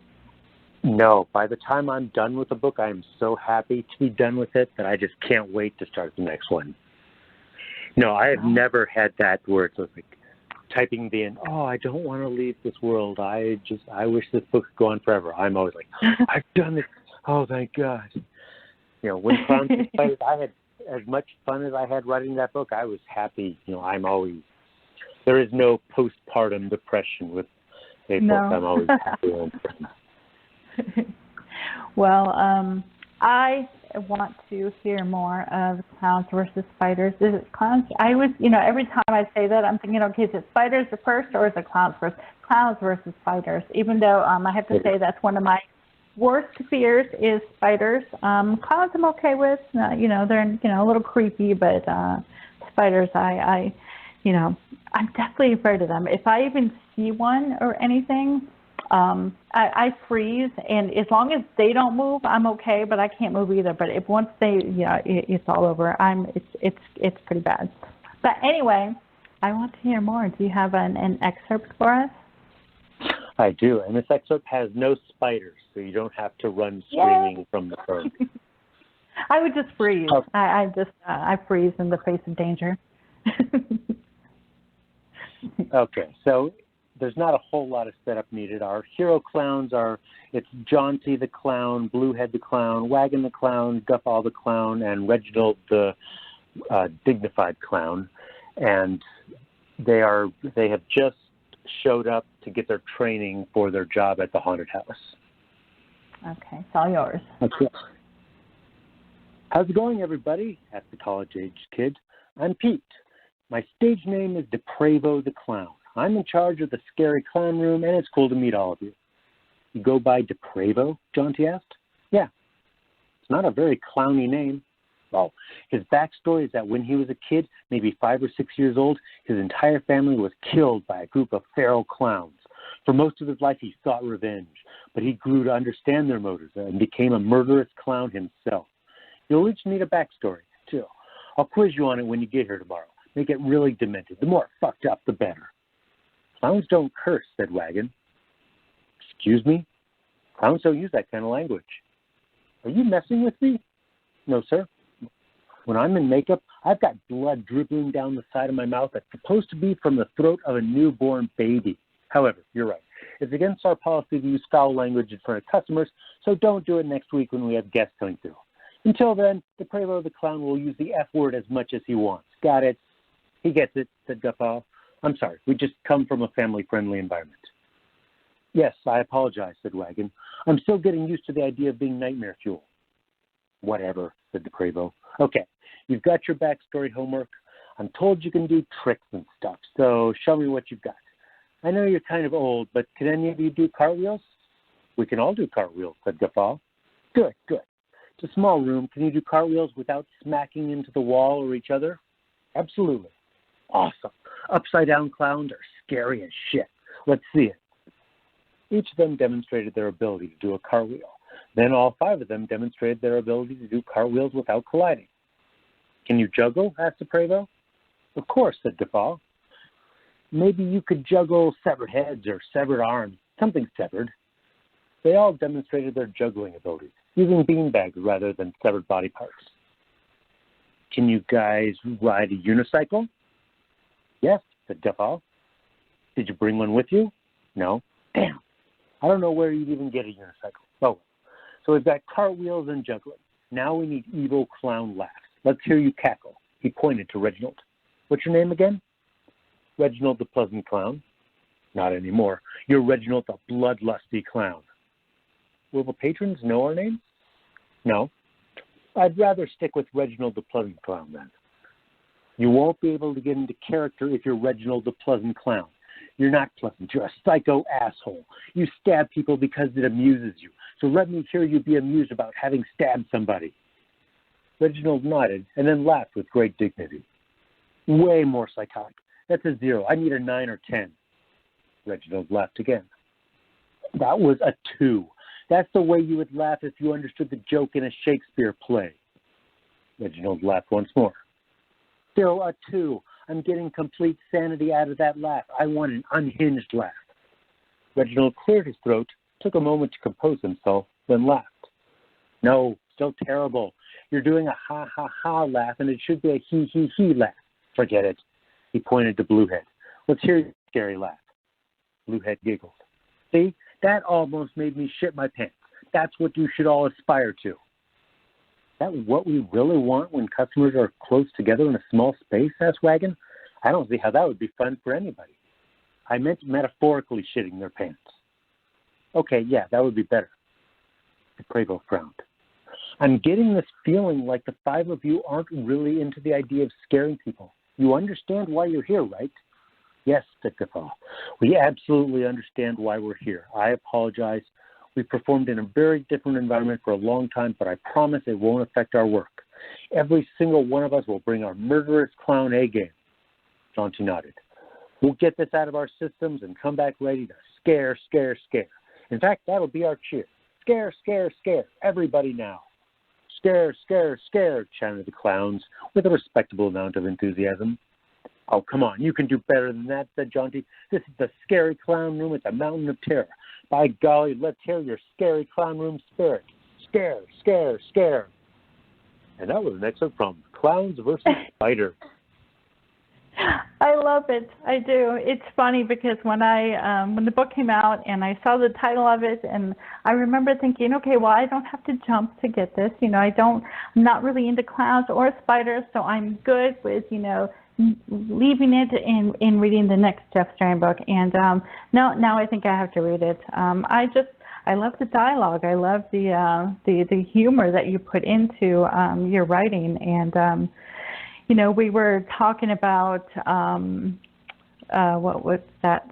No. By the time I'm done with the book, I am so happy to be done with it that I just can't wait to start the next one. No, I have never had that where it's like typing the end, I don't want to leave this world. I wish this book could go on forever. I'm always like, I've done this. Oh, thank God. When Clowns and Spiders, I had as much fun as I had writing that book. I was happy. There is no postpartum depression with a book. I'm always happy. Well, I want to hear more of Clowns versus Spiders. Is it Clowns? I was, every time I say that, I'm thinking, okay, is it Spiders first, or is it Clowns versus Spiders? Even though I have to say that's one of my worst fears is spiders. Clowns I'm okay with. They're a little creepy, but spiders, I'm definitely afraid of them. If I even see one or anything, I freeze, and as long as they don't move, I'm okay, but I can't move either. But if once they, it's all over. It's pretty bad. But anyway, I want to hear more. Do you have an excerpt for us? I do, and this excerpt has no spiders, so you don't have to run screaming from the phone. I would just freeze. I freeze in the face of danger. Okay, so there's not a whole lot of setup needed. Our hero clowns it's Jaunty the Clown, Bluehead the Clown, Wagon the Clown, Guffaw the Clown, and Reginald the Dignified Clown. And they have just showed up to get their training for their job at the haunted house. Okay, it's all yours. Okay. How's it going, everybody? Asked the college-aged kid. I'm Pete. My stage name is Depravo the Clown. I'm in charge of the scary clown room, and it's cool to meet all of you. You go by Depravo? Jaunty asked. Yeah. It's not a very clowny name. Well, his backstory is that when he was a kid, maybe 5 or 6 years old, his entire family was killed by a group of feral clowns. For most of his life, he sought revenge, but he grew to understand their motives and became a murderous clown himself. You'll each need a backstory, too. I'll quiz you on it when you get here tomorrow. Make it really demented. The more fucked up, the better. Clowns don't curse, said Wagon. Excuse me? Clowns don't use that kind of language. Are you messing with me? No, sir. When I'm in makeup, I've got blood dribbling down the side of my mouth that's supposed to be from the throat of a newborn baby. However, you're right. It's against our policy to use foul language in front of customers, so don't do it next week when we have guests coming through. Until then, Depravo the Clown will use the F word as much as he wants. Got it? He gets it, said Guffaw. I'm sorry, we just come from a family-friendly environment. Yes, I apologize, said Wagon. I'm still getting used to the idea of being nightmare fuel. Whatever, said DePrevo. Okay, you've got your backstory homework. I'm told you can do tricks and stuff, so show me what you've got. I know you're kind of old, but can any of you do cartwheels? We can all do cartwheels, said Guffaw. Good, good. It's a small room. Can you do cartwheels without smacking into the wall or each other? Absolutely. Awesome. Upside-down clowns are scary as shit. Let's see it. Each of them demonstrated their ability to do a cartwheel. Then all 5 of them demonstrated their ability to do cartwheels without colliding. Can you juggle? Asked DePrevo. Of course, said Guffaw. Maybe you could juggle severed heads or severed arms, something severed. They all demonstrated their juggling abilities, using beanbags rather than severed body parts. Can you guys ride a unicycle? Yes, said Guffaw. Did you bring one with you? No. Damn. I don't know where you'd even get a unicycle. Oh, so we've got cartwheels and juggling. Now we need evil clown laughs. Let's hear you cackle. He pointed to Reginald. What's your name again? Reginald the Pleasant Clown. Not anymore. You're Reginald the Bloodlusty Clown. Will the patrons know our names? No. I'd rather stick with Reginald the Pleasant Clown then. You won't be able to get into character if you're Reginald the Pleasant Clown. You're not pleasant. You're a psycho asshole. You stab people because it amuses you. So let me hear you be amused about having stabbed somebody. Reginald nodded and then laughed with great dignity. Way more psychotic. That's a 0. I need a 9 or 10. Reginald laughed again. That was a 2. That's the way you would laugh if you understood the joke in a Shakespeare play. Reginald laughed once more. Still a 2. I'm getting complete sanity out of that laugh. I want an unhinged laugh. Reginald cleared his throat, took a moment to compose himself, then laughed. No, still terrible. You're doing a ha-ha-ha laugh, and it should be a he-he-he laugh. Forget it. He pointed to Bluehead. Let's hear your scary laugh. Bluehead giggled. See, that almost made me shit my pants. That's what you should all aspire to. Is that what we really want when customers are close together in a small space? Asked Wagon. I don't see how that would be fun for anybody. I meant metaphorically shitting their pants. Okay, yeah, that would be better. DePrevo frowned. I'm getting this feeling like the 5 of you aren't really into the idea of scaring people. You understand why you're here, right? Yes, said Guffaw. We absolutely understand why we're here. I apologize. We performed in a very different environment for a long time, but I promise it won't affect our work. Every single one of us will bring our murderous clown A-game. Jaunty nodded. We'll get this out of our systems and come back ready to scare, scare, scare. In fact, that'll be our cheer. Scare, scare, scare. Everybody now. Scare, scare, scare, chanted the clowns with a respectable amount of enthusiasm. Oh, come on, you can do better than that, said Jaunty. This is the scary clown room at the Mountain of Terror. By golly, let's hear your scary clown room spirit. Scare, scare, scare. And that was an excerpt from Clowns versus Spiders. I love it. I do. It's funny because when the book came out and I saw the title of it, and I remember thinking, okay, well, I don't have to jump to get this. I'm not really into clowns or spiders, so I'm good with, leaving it and reading the next Jeff Strand book. And now I think I have to read it. I love the dialogue. I love the humor that you put into your writing. And we were talking about what was that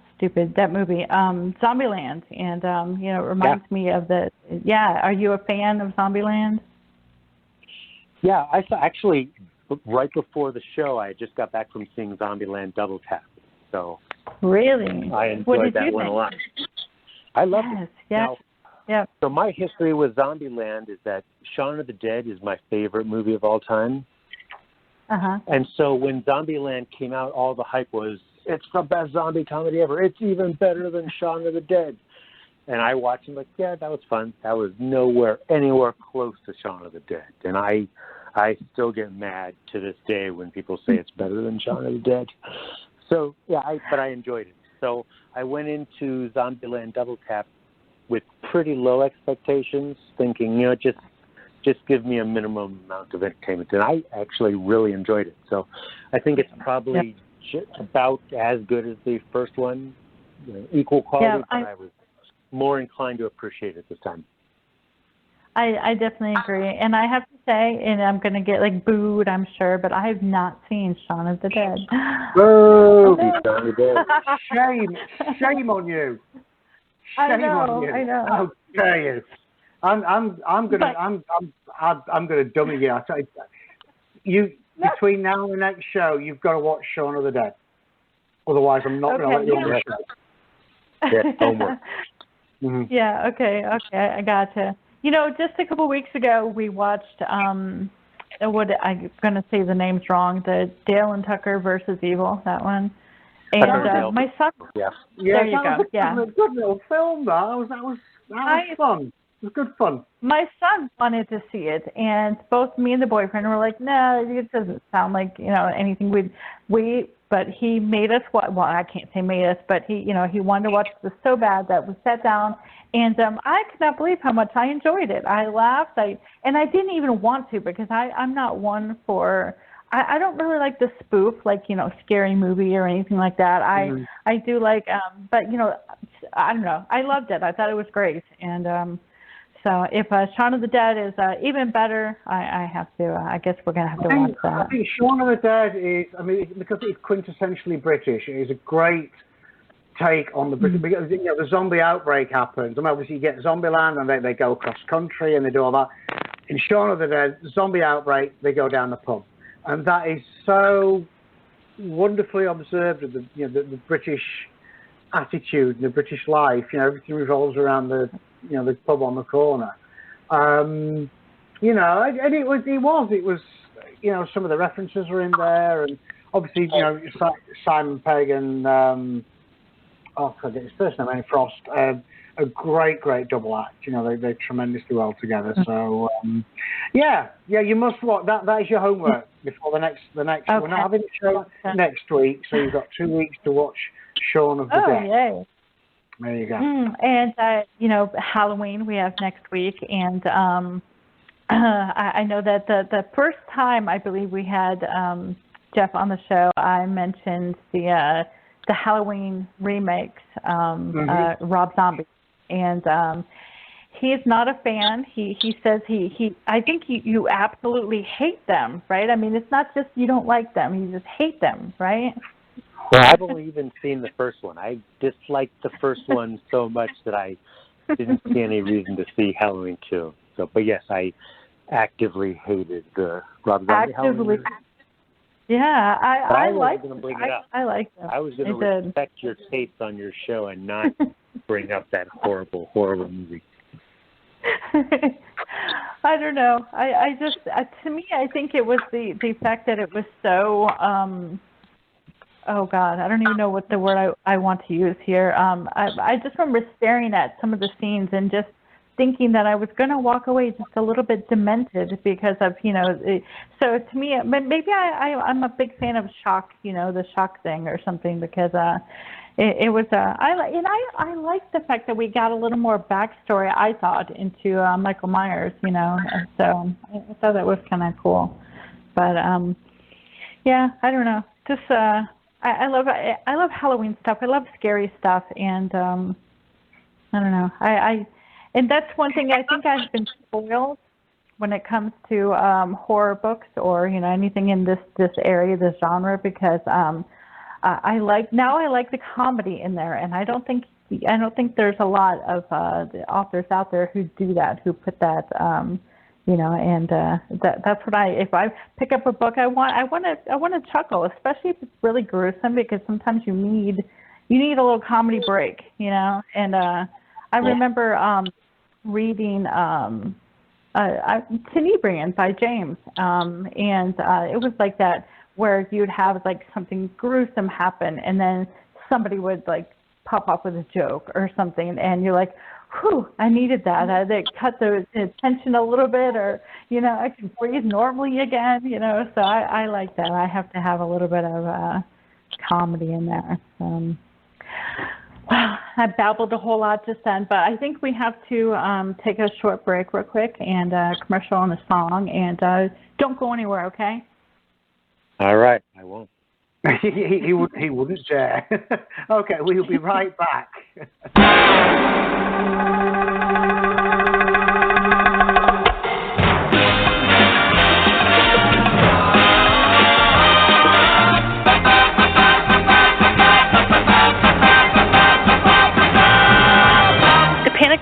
movie, Zombieland, and it reminds me of the. Yeah, are you a fan of Zombieland? Yeah, I saw actually right before the show. I just got back from seeing Zombieland Double Tap, so really, I enjoyed that one a lot. I loved it. Yes. Yeah. So my history with Zombieland is that Shaun of the Dead is my favorite movie of all time. Uh-huh. And so when Zombieland came out, all the hype was, it's the best zombie comedy ever. It's even better than Shaun of the Dead. And I watched and like, yeah, that was fun. That was anywhere close to Shaun of the Dead. And I still get mad to this day when people say it's better than Shaun of the Dead. So, yeah, but I enjoyed it. So I went into Zombieland Double Tap with pretty low expectations, thinking, just give me a minimum amount of entertainment. And I actually really enjoyed it. So I think it's probably just about as good as the first one, equal quality. Yeah, more inclined to appreciate it this time. I definitely agree. And I have to say, and I'm going to get like booed, I'm sure, but I have not seen Shaun of the Dead. Boo! Shame on you. Shame on you. I know. How dare you? I'm gonna dummy you. I tell you, between now and the next show, you've got to watch Shaun of the Dead. Otherwise, I'm not going to let you on the show. Yeah, homework. Mm-hmm. Yeah, okay, I gotcha. You know, just a couple weeks ago, we watched, I'm going to say the names wrong, the Dale and Tucker versus Evil, that one. And my son, there you go, yeah. That was a good little film, though. That was fun. It was good fun. My son wanted to see it, and both me and the boyfriend were like, no, it doesn't sound like, anything but he made us watch, well, I can't say made us, but he wanted to watch this so bad that we sat down, and I could not believe how much I enjoyed it. I laughed, and I didn't even want to, because I'm not one for, I don't really like the spoof, like, scary movie or anything like that. I do like, but, I don't know. I loved it. I thought it was great, and so if Shaun of the Dead is even better, I guess we're going to have to watch that. I think Shaun of the Dead is, because it's quintessentially British, it is a great take on the British, because the zombie outbreak happens. Obviously you get Zombieland and they go across country and they do all that. In Shaun of the Dead, zombie outbreak, they go down the pub. And that is so wonderfully observed of the British attitude and the British life. Everything revolves around the pub on the corner. And it was some of the references were in there, and obviously Simon Pegg and I forget his first name, Frost, a great double act. They're tremendously well together. So you must watch that. That is your homework before the next. Okay. We're not having a show next week, so you've got 2 weeks to watch Shaun of the Dead. Yay. There you go. And Halloween we have next week, and I know that the first time I believe we had Jeff on the show, I mentioned the Halloween remakes, Rob Zombie, and he's not a fan. He says I think you absolutely hate them, right? It's not just you don't like them; you just hate them, right? Well, I've only even seen the first one. I disliked the first one so much that I didn't see any reason to see Halloween 2. So, but yes, I actively hated the Rob Zombie Halloween. Yeah, I liked it. I liked it. I was going to respect your taste on your show and not bring up that horrible movie. I don't know. I just, to me, I think it was the fact that it was so, oh God, I don't even know what the word I want to use here. I just remember staring at some of the scenes and just thinking that I was going to walk away just a little bit demented because of, so to me, maybe I'm a big fan of shock, the shock thing or something, because it was, I like the fact that we got a little more backstory, I thought, into Michael Myers, and so I thought that was kind of cool. But, yeah, I don't know. Just, I love Halloween stuff. I love scary stuff, and I don't know. And that's one thing I think I've been spoiled when it comes to horror books or anything in this area, this genre, because I like the comedy in there, and I don't think there's a lot of the authors out there who do that, who put that. And that's what if I pick up a book, I want to chuckle, especially if it's really gruesome, because sometimes you need a little comedy break, And I remember reading Inebriant by James, and it was like that, where you'd have like something gruesome happen, and then somebody would like pop up with a joke or something, and you're like, whew, I needed that. They cut the tension a little bit, or, I can breathe normally again, so I like that. I have to have a little bit of comedy in there. I babbled a whole lot just then, but I think we have to take a short break real quick, and a commercial and a song, and don't go anywhere, okay? All right, I won't. he wouldn't dare. Okay, we'll be right back.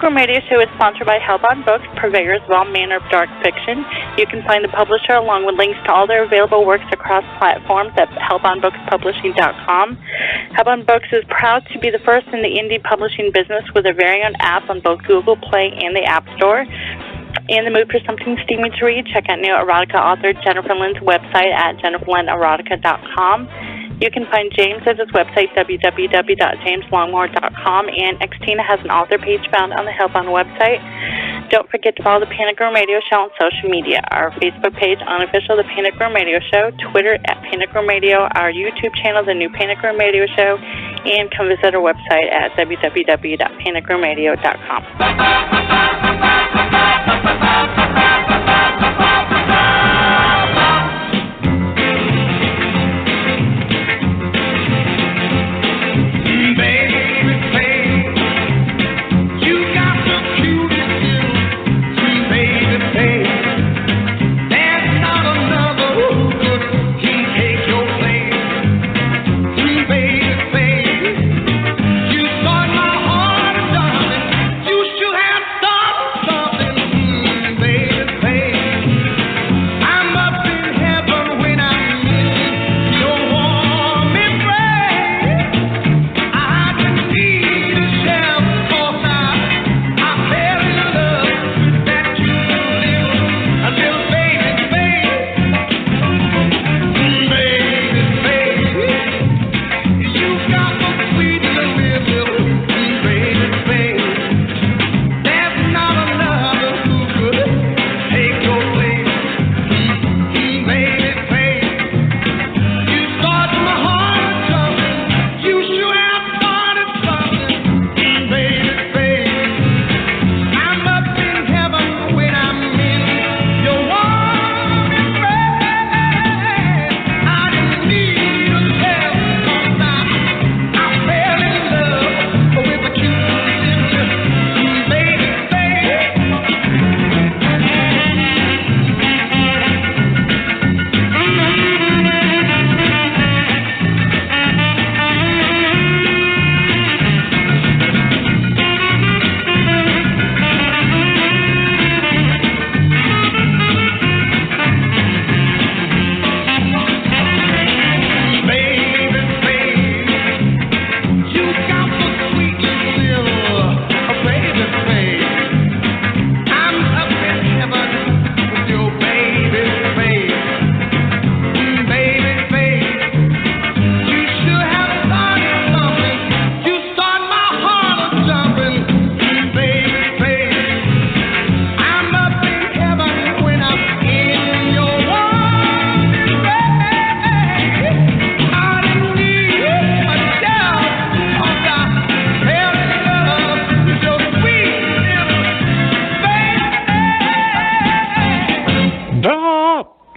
Room Radio Show is sponsored by Hellbound Books, purveyors of all manner of dark fiction. You can find the publisher along with links to all their available works across platforms at hellboundbookspublishing.com. Hellbound Books is proud to be the first in the indie publishing business with a very own app on both Google Play and the App Store. In the mood for something steamy to read, check out new erotica author Jennifer Lynn's website at jenniferlynnerotica.com. You can find James at his website, www.jameslongmore.com, and Xtina has an author page found on the Hellbound website. Don't forget to follow the Panic Room Radio Show on social media. Our Facebook page, Unofficial The Panic Room Radio Show, Twitter at Panic Room Radio, our YouTube channel, The New Panic Room Radio Show, and come visit our website at www.panicroomradio.com.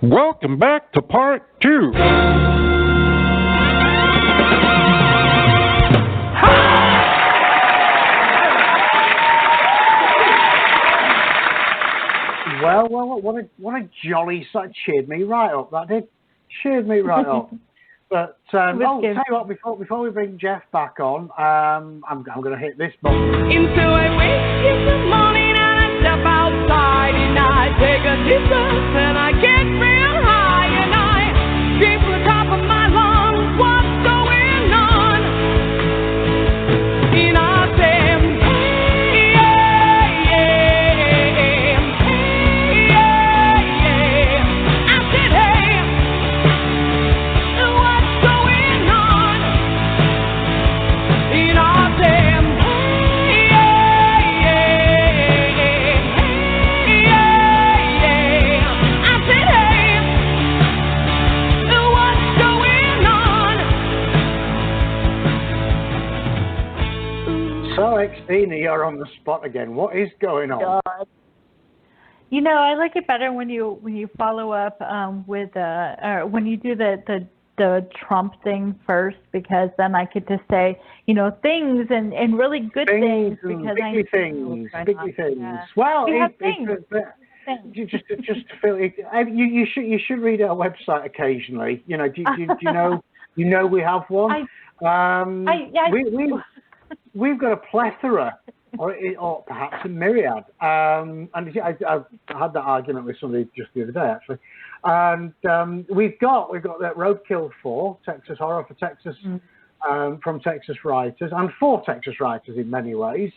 Welcome back to part 2. Well, what a jolly that cheered me right up. That did cheered me right up. But tell you what, before we bring Jeff back on, I'm going to hit this button. Into a wake in the morning and I step outside and I take a deep breath and I get real high and I scream from the top of my lungs, what's going on? And I say, hey, yeah, yeah, hey, yeah, yeah. I said, hey, what's going on? And I say, So, Xtina, you're on the spot again. What is going on? God. You know, I like it better when you follow up with when you do the Trump thing first, because then I get to say, you know, things and really good things because bigly things. Yeah. Well, just to feel it, you should read our website occasionally. You know, do you know we have one. We've got a plethora or perhaps a myriad. And I had that argument with somebody just the other day, actually. And we've got that Roadkill 4, Texas Horror for Texas, from Texas writers, and for Texas writers in many ways,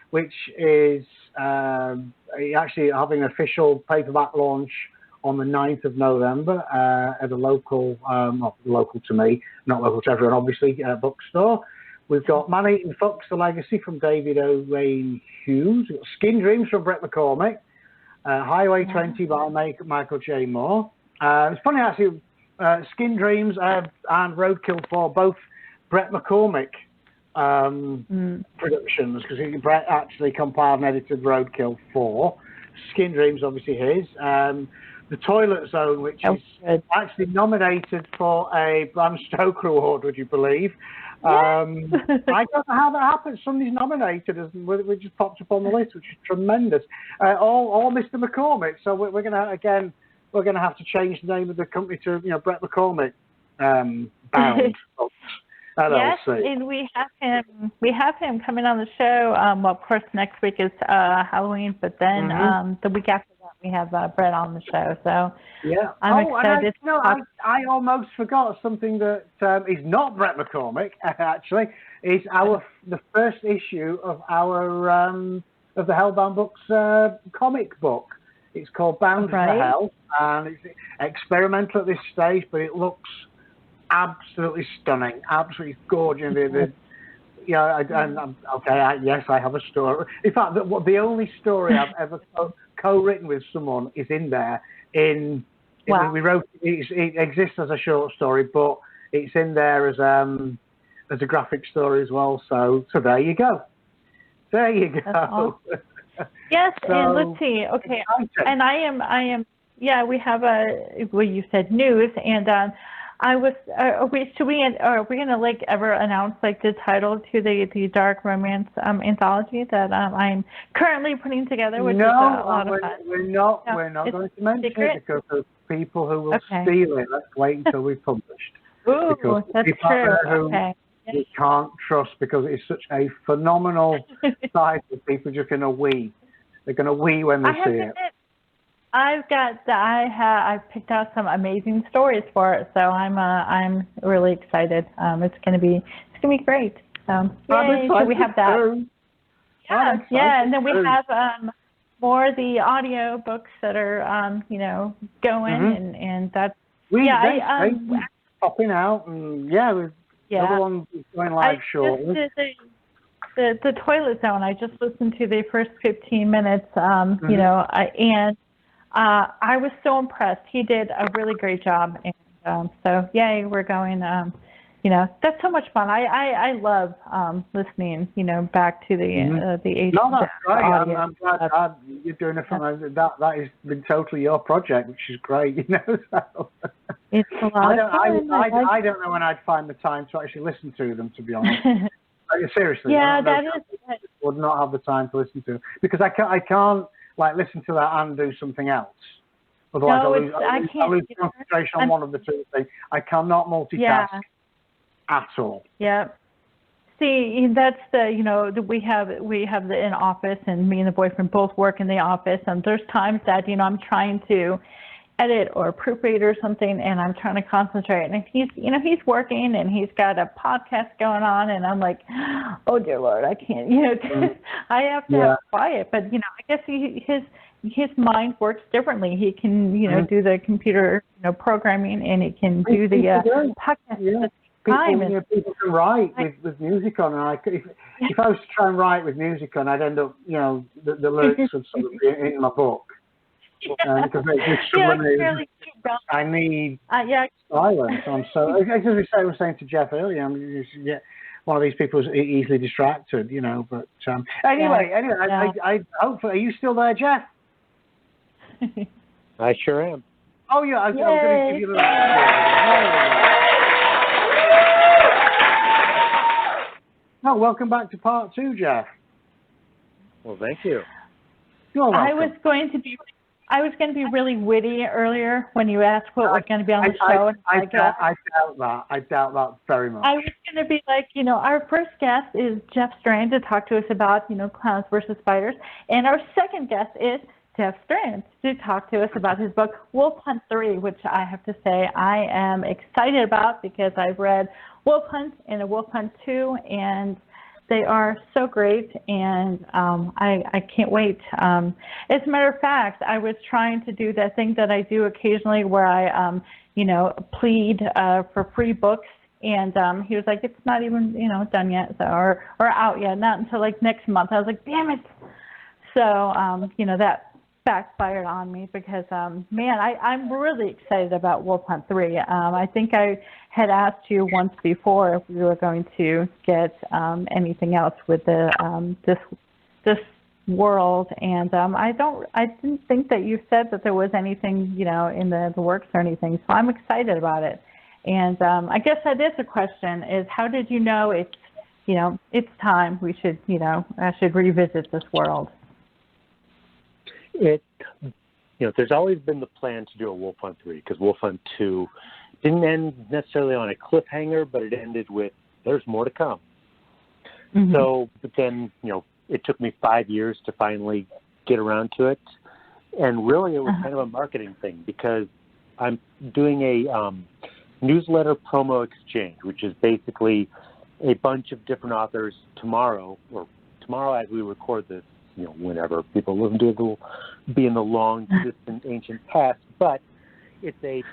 which is actually having an official paperback launch on the 9th of November at a local, not local to me, not local to everyone, obviously, bookstore. We've got Man-Eating Fucks, The Legacy from David Owain Hughes. We've got Skin Dreams from Brett McCormick. Highway 20 by Michael J. Moore. It's funny, actually, Skin Dreams and Roadkill 4, both Brett McCormick productions, because Brett actually compiled and edited Roadkill 4. Skin Dreams, obviously his. The Toilet Zone, which is actually nominated for a Bram Stoker Award, would you believe? I don't know how that happened. Somebody's nominated us, and we just popped up on the list, which is tremendous. All Mr. McCormick. So we're going to have to change the name of the company to Brett McCormick Bound. Yes, and we have him coming on the show. Well, of course, next week is Halloween, but then the week after that we have Brett on the show. So yeah, I'm excited. I almost forgot something that is not Brett McCormick. Actually, is the first issue of our of the Hellbound Books comic book. It's called Bound for Hell, and it's experimental at this stage, but it looks absolutely stunning, absolutely gorgeous. Yes, I have a story. In fact, the only story I've ever co-written with someone is in there. We wrote it exists as a short story, but it's in there as a graphic story as well. So there you go. There you go. Awesome. Yes, so, and let's see. Okay, and I am. Yeah, we have you said news, and are we going to ever announce the title to the dark romance anthology that I'm currently putting together, which is a lot of fun? We're not going to mention it because of people who will steal it. Let's wait until we've published. Ooh, because that's true. You can't trust because it's such a phenomenal site that people are just going to wee. They're going to wee when they see it. I've picked out some amazing stories for it, so I'm really excited. It's gonna be great. Yay! So we have that. Yeah, and then we have more of the audio books that are going, and that's popping out, and another one is going live shortly. The Toilet Zone. I just listened to the first 15 minutes. I was so impressed. He did a really great job, and so yay, we're going. That's so much fun. I love listening. It's the No, that's great. I'm glad you're doing it from that. That has been totally your project, which is great. So. It's a lot of fun. I don't know when I'd find the time to actually listen to them, to be honest. Seriously. Yeah, I would not have the time to listen to them because I can't listen to that and do something else. Otherwise, I lose concentration on one of the two things. I cannot multitask at all. Yeah. See, that's we have the in office, and me and the boyfriend both work in the office, and there's times that I'm trying to edit or proofread or something, and I'm trying to concentrate, and he's working and he's got a podcast going on, and I'm like, oh dear Lord, I can't, I have to have quiet. But I guess his mind works differently. He can do the computer programming, and he can do the podcast. People can write with music on, and if I was to try and write with music on, I'd end up the lyrics would sort of be in my book. Because really I need silence. As I was saying to Jeff earlier, I'm one of these people who's easily distracted, But anyway, I hopefully, are you still there, Jeff? I sure am. Oh yeah, I'm going to give you the. Welcome back to part 2, Jeff. Well, thank you. You're welcome. I was going to be I was going to be really witty earlier when you asked what was going to be on the show. I doubt that very much. I was going to be like, our first guest is Jeff Strand to talk to us about, clowns versus spiders. And our second guest is Jeff Strand to talk to us about his book, Wolf Hunt 3, which I have to say I am excited about because I've read Wolf Hunt and a Wolf Hunt 2, and they are so great, and I can't wait. As a matter of fact, I was trying to do that thing that I do occasionally where I, plead for free books, and he was like, it's not even, done yet, so, or out yet, not until like next month. I was like, damn it. So, that backfired on me because, man, I'm really excited about Wolf Hunt 3. I think I had asked you once before if we were going to get anything else with the this world, and I didn't think that you said that there was anything, in the works or anything. So I'm excited about it. And I guess that is a question: is how did you know it's time we should, I should revisit this world? There's always been the plan to do a Wolf Hunt 3 because Wolf Hunt 2 didn't end necessarily on a cliffhanger, but it ended with there's more to come. Mm-hmm. So, but then, it took me 5 years to finally get around to it. And really it was kind of a marketing thing because I'm doing a newsletter promo exchange, which is basically a bunch of different authors tomorrow as we record this, whenever people listen to it, will be in the long, distant, ancient past. But it's a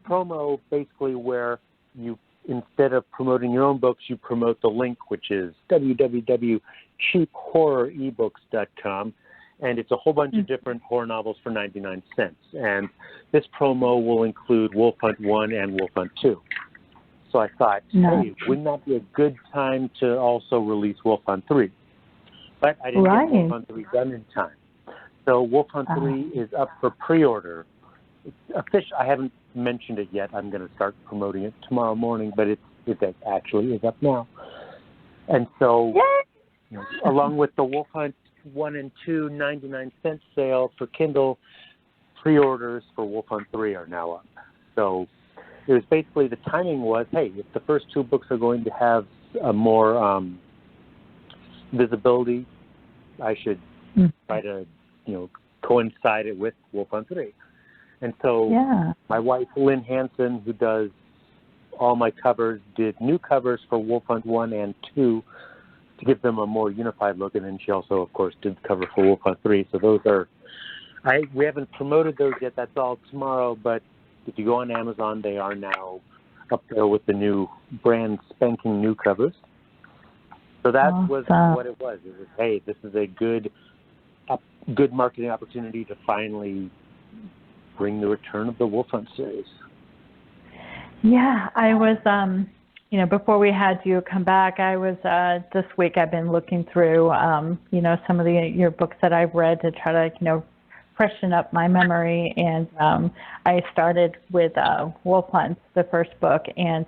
promo basically where you, instead of promoting your own books, you promote the link, which is www.cheaphorrorebooks.com. And it's a whole bunch of different horror novels for 99 cents. And this promo will include Wolf Hunt 1 and Wolf Hunt 2. So I thought, hey, wouldn't that be a good time to also release Wolf Hunt 3? But I didn't get Wolf Hunt 3 done in time. So Wolf Hunt 3 is up for pre-order. It's official. I haven't mentioned it yet. I'm going to start promoting it tomorrow morning, but it actually is up now. And so, along with the Wolf Hunt 1 and 2 99-cent sale for Kindle, pre-orders for Wolf Hunt 3 are now up. So it was basically, the timing was, hey, if the first two books are going to have a more visibility, I should try to, coincide it with Wolf Hunt 3. And so my wife, Lynn Hansen, who does all my covers, did new covers for Wolf Hunt 1 and 2 to give them a more unified look. And then she also, of course, did the cover for Wolf Hunt 3. So those are, we haven't promoted those yet. That's all tomorrow. But if you go on Amazon, they are now up there with the new brand spanking new covers. So that was what it was. It was, hey, this is a good marketing opportunity to finally bring the return of the Wolf Hunt series. Yeah, I was, before we had you come back, I was, this week I've been looking through, some of your books that I've read to try to, freshen up my memory. And I started with Wolf Hunt, the first book, and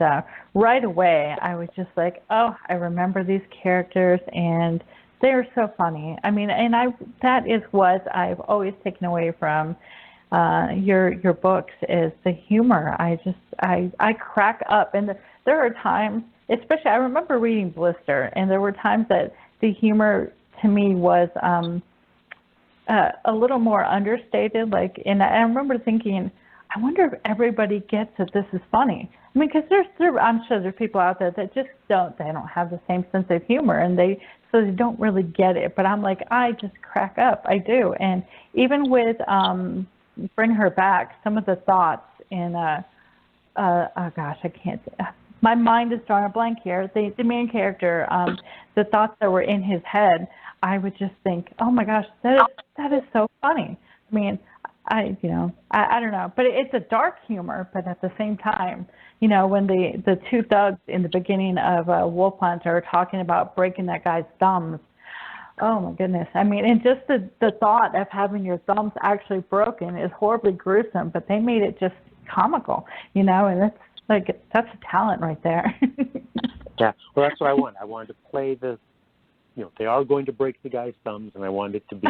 right away I was just like, oh, I remember these characters, and they're so funny. I mean, and that is what I've always taken away from your books is the humor. I crack up, and there are times, especially I remember reading Blister, and there were times that the humor to me was a little more understated. And I remember thinking, I wonder if everybody gets that this is funny. I mean, because I'm sure there's people out there that just don't have the same sense of humor, and so they don't really get it. But I'm like, I just crack up. I do. And even with Bring Her Back, some of the thoughts in, oh gosh, I can't, my mind is drawing a blank here. The main character, the thoughts that were in his head, I would just think, oh my gosh, that is so funny. I mean, I don't know, but it's a dark humor, but at the same time, when the two thugs in the beginning of Wolf Hunt are talking about breaking that guy's thumbs, oh my goodness. I mean, and just the thought of having your thumbs actually broken is horribly gruesome, but they made it just comical, and that's a talent right there. Yeah, well, that's what I wanted to play the, they are going to break the guy's thumbs, and I wanted it to be,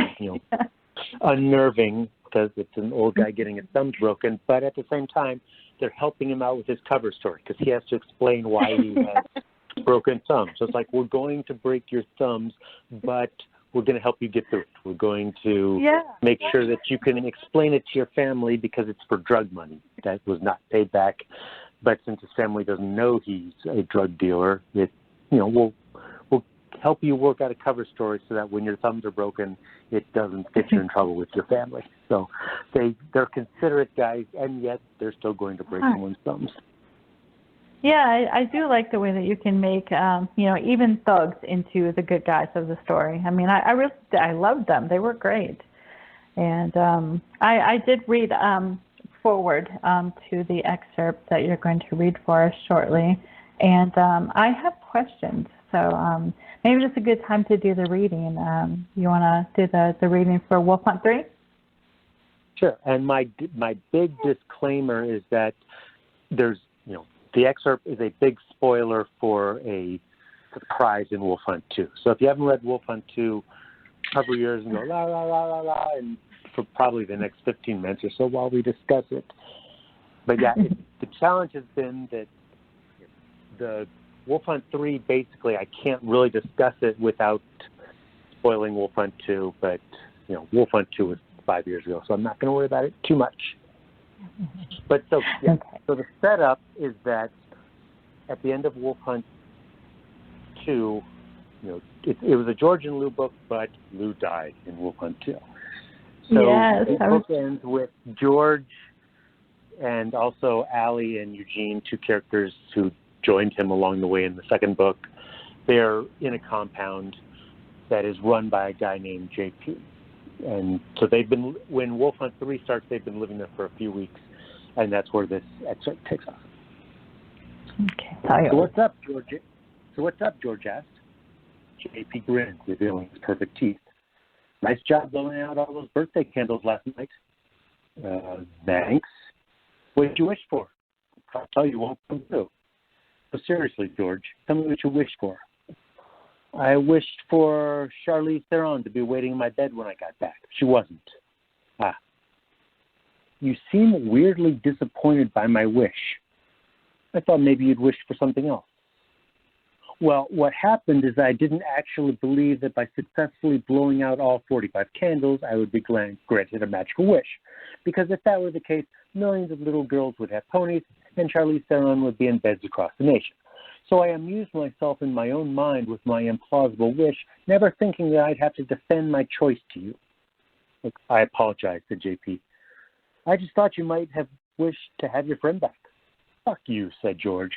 unnerving because it's an old guy getting his thumbs broken, but at the same time, they're helping him out with his cover story because he has to explain why he has broken thumbs. So it's like, we're going to break your thumbs, but we're going to help you get through it. We're going to make sure that you can explain it to your family because it's for drug money that was not paid back. But since his family doesn't know he's a drug dealer, we'll help you work out a cover story so that when your thumbs are broken, it doesn't get you in trouble with your family. So they're considerate guys, and yet they're still going to break someone's thumbs. Yeah, I do like the way that you can make, even thugs into the good guys of the story. I mean, I loved them. They were great. And I did read forward to the excerpt that you're going to read for us shortly. And I have questions. So maybe it's a good time to do the reading. You want to do the reading for Wolf Hunt 3? Sure. And my big disclaimer is that there's, the excerpt is a big spoiler for a surprise in Wolf Hunt 2. So if you haven't read Wolf Hunt 2, cover your ears and go la la la la la, and for probably the next 15 minutes or so while we discuss it. But yeah, the challenge has been that the Wolf Hunt 3, basically, I can't really discuss it without spoiling Wolf Hunt 2. But Wolf Hunt 2 was 5 years ago, so I'm not going to worry about it too much. But so the setup is that at the end of Wolf Hunt 2, it was a George and Lou book, but Lou died in Wolf Hunt 2. So the book ends with George and also Allie and Eugene, two characters who joined him along the way in the second book. They're in a compound that is run by a guy named JP. And so when Wolf Hunt 3 starts, they've been living there for a few weeks, and that's where this excerpt takes off. Okay. So what's up, George asked. JP grinned, revealing his perfect teeth. Nice job blowing out all those birthday candles last night. Thanks. What did you wish for? I'll tell you won't come through. So seriously, George, tell me what you wished for. I wished for Charlize Theron to be waiting in my bed when I got back. She wasn't. You seem weirdly disappointed by my wish. I thought maybe you'd wished for something else. Well, what happened is I didn't actually believe that by successfully blowing out all 45 candles, I would be granted a magical wish. Because if that were the case, millions of little girls would have ponies, and Charlize Theron would be in beds across the nation. So I amused myself in my own mind with my implausible wish, never thinking that I'd have to defend my choice to you. Look, I apologize, said JP. I just thought you might have wished to have your friend back. Fuck you, said George.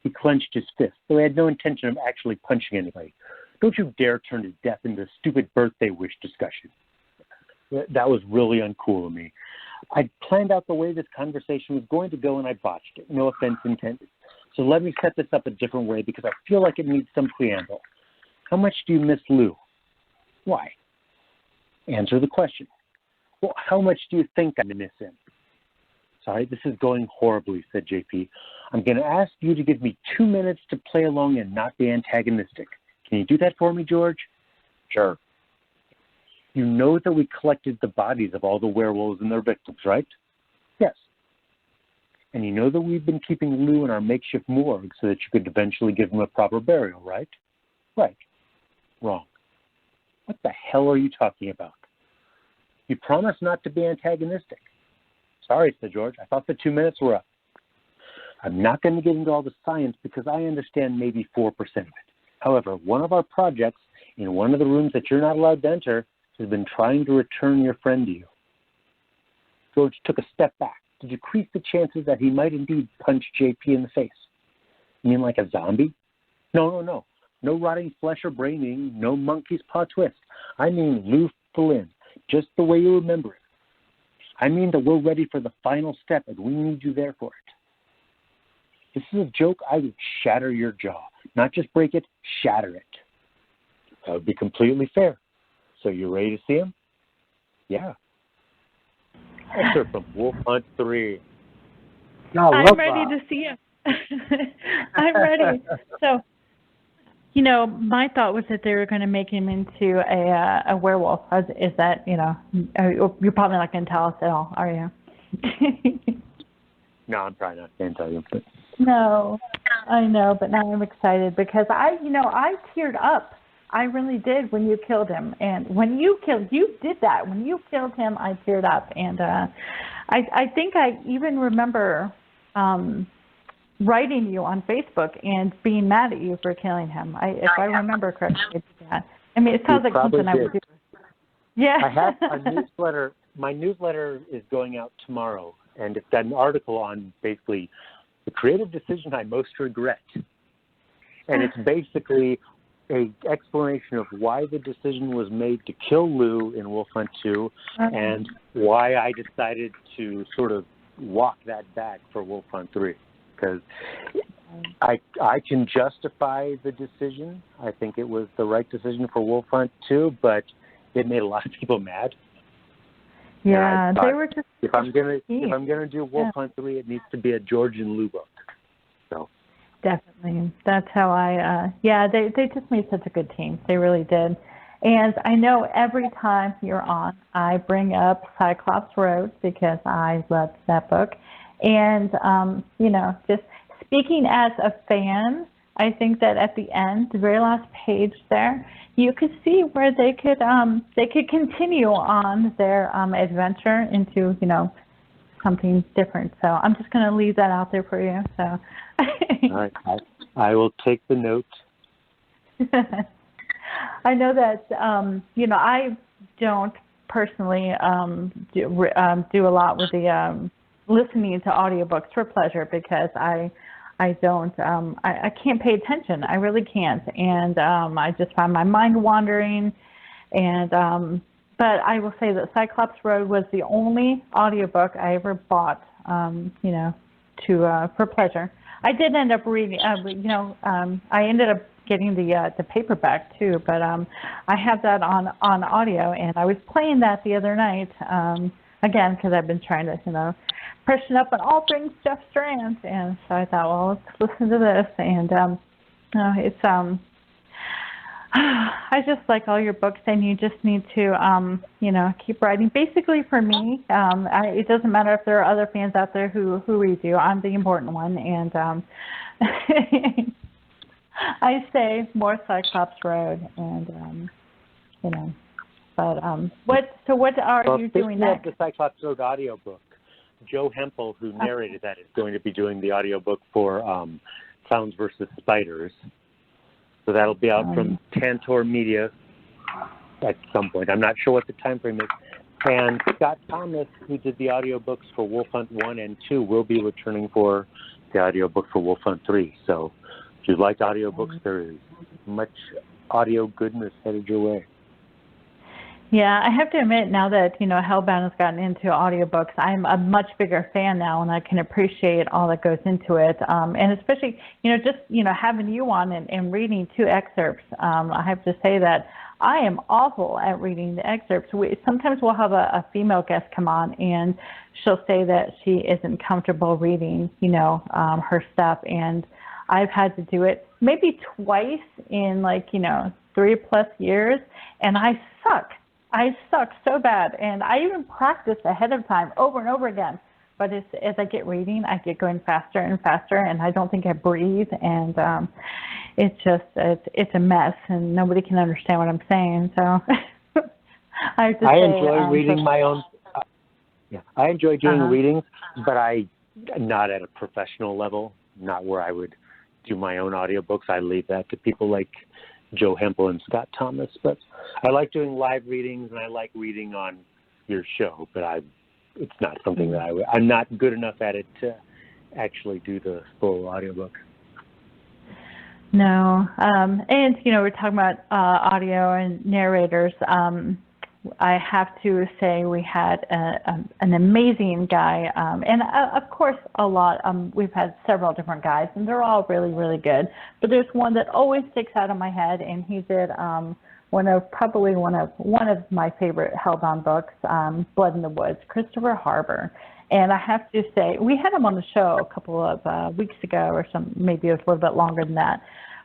He clenched his fist, though he had no intention of actually punching anybody. Don't you dare turn his death into a stupid birthday wish discussion. That was really uncool of me. I'd planned out the way this conversation was going to go, and I botched it. No offense intended. So let me set this up a different way because I feel like it needs some preamble. How much do you miss Lou? Why? Answer the question. Well, how much do you think I miss him? Sorry, this is going horribly, said JP. I'm going to ask you to give me 2 minutes to play along and not be antagonistic. Can you do that for me, George? Sure. You know that we collected the bodies of all the werewolves and their victims, right? Yes. And you know that we've been keeping Lou in our makeshift morgue so that you could eventually give him a proper burial, right? Right. Wrong. What the hell are you talking about? You promised not to be antagonistic. Sorry, said George. I thought the 2 minutes were up. I'm not going to get into all the science because I understand maybe 4% of it. However, one of our projects in one of the rooms that you're not allowed to enter has been trying to return your friend to you. George took a step back to decrease the chances that he might indeed punch JP in the face. You mean like a zombie? No. No rotting flesh or braining, no monkey's paw twist. I mean Lou Flynn, just the way you remember it. I mean that we're ready for the final step and we need you there for it. This is a joke. I would shatter your jaw. Not just break it, shatter it. That would be completely fair. So you ready to see him? Yeah. Excerpt from Wolf Hunt 3. I'm ready to see him. I'm ready. So You know, my thought was that they were going to make him into a werewolf. Is that, you know, you're probably not going to tell us at all, are you? No, I'm probably not going to tell you. But. No, I know, but now I'm excited because I teared up. I really did when you killed him. And when you did that. When you killed him, I teared up. And I think I even remember writing you on Facebook and being mad at you for killing him. If I remember correctly, I did that. I mean, it sounds like something I would do. Yeah. I have a newsletter. My newsletter is going out tomorrow, and it's got an article on basically the creative decision I most regret. And it's basically an explanation of why the decision was made to kill Lou in Wolf Hunt 2 and why I decided to sort of walk that back for Wolf Hunt 3. Because I can justify the decision. I think it was the right decision for Wolf Hunt 2, but it made a lot of people mad. Yeah, they were just. If I'm gonna do Wolf Hunt 3, it needs to be a George and Lou book. So. Definitely, that's how I. They just made such a good team. They really did. And I know every time you're on, I bring up Cyclops Road because I loved that book. And, just speaking as a fan, I think that at the end, the very last page there, you could see where they could continue on their adventure into, something different. So I'm just going to leave that out there for you. So. All right. I will take the note. I know that, I don't personally do a lot with the listening to audiobooks for pleasure because I don't I can't pay attention. I really can't, and I just find my mind wandering. And but I will say that Cyclops Road was the only audiobook I ever bought, for pleasure. I did end up reading, I ended up getting the paperback too, but I have that on audio, and I was playing that the other night. Again, because I've been trying to, freshen up on all things Jeff Strand, and so I thought, well, let's listen to this, and it's I just like all your books, and you just need to, keep writing. Basically, for me, it doesn't matter if there are other fans out there who read you. I'm the important one, and I say more Cyclops Road, and But what are you doing next? The Cyclops Road audiobook. Joe Hempel, who narrated that, is going to be doing the audiobook for Sounds versus Spiders. So that'll be out from Tantor Media at some point. I'm not sure what the time frame is. And Scott Thomas, who did the audiobooks for Wolf Hunt 1 and 2, will be returning for the audiobook for Wolf Hunt 3. So if you like audiobooks, there is much audio goodness headed your way. Yeah, I have to admit now that, Hellbound has gotten into audiobooks, I'm a much bigger fan now, and I can appreciate all that goes into it. And especially, having you on and reading 2 excerpts, I have to say that I am awful at reading the excerpts. Sometimes we'll have a female guest come on, and she'll say that she isn't comfortable reading, her stuff. And I've had to do it maybe twice in 3+ years, and I suck. I suck so bad, and I even practice ahead of time over and over again. But as I get reading, I get going faster and faster, and I don't think I breathe, and it's a mess, and nobody can understand what I'm saying. So I enjoy reading my own. I enjoy doing readings, but not at a professional level, not where I would do my own audiobooks. I leave that to people like Joe Hempel and Scott Thomas, but I like doing live readings, and I like reading on your show, but it's not something that I'm not good enough at it to actually do the full audiobook. No, and we're talking about audio and narrators. I have to say we had an amazing guy, and of course a lot. We've had several different guys, and they're all really, really good. But there's one that always sticks out of my head, and he did one of my favorite Hellbound books, Blood in the Woods, Christopher Harbour. And I have to say, we had him on the show a couple of weeks ago, or maybe it was a little bit longer than that.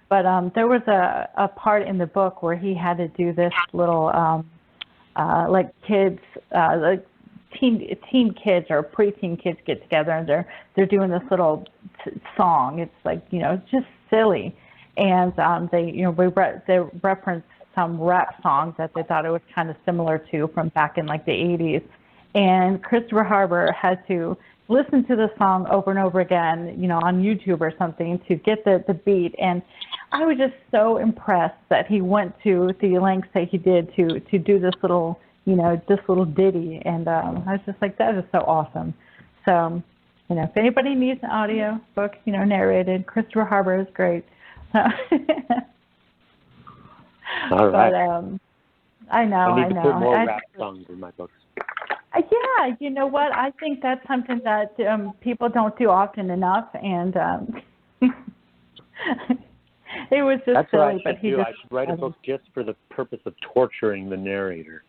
But there was a part in the book where he had to do this little like kids, like teen kids or preteen kids get together, and they're doing this little song. It's like, you know, it's just silly, and they reference some rap songs that they thought it was kind of similar to from back in like the 80s, and Christopher Harbour had to listen to the song over and over again, you know, on YouTube or something to get the beat. And I was just so impressed that he went to the lengths that he did to do this little, you know, this little ditty. And I was just like, that is so awesome. So, you know, if anybody needs an audio book, you know, narrated, Christopher Harbour is great. All right. But I know. I need to put more rap songs in my books. Yeah, you know what? I think that's something that people don't do often enough, and it was just that's silly. What but he do. just I should write a book just for the purpose of torturing the narrator.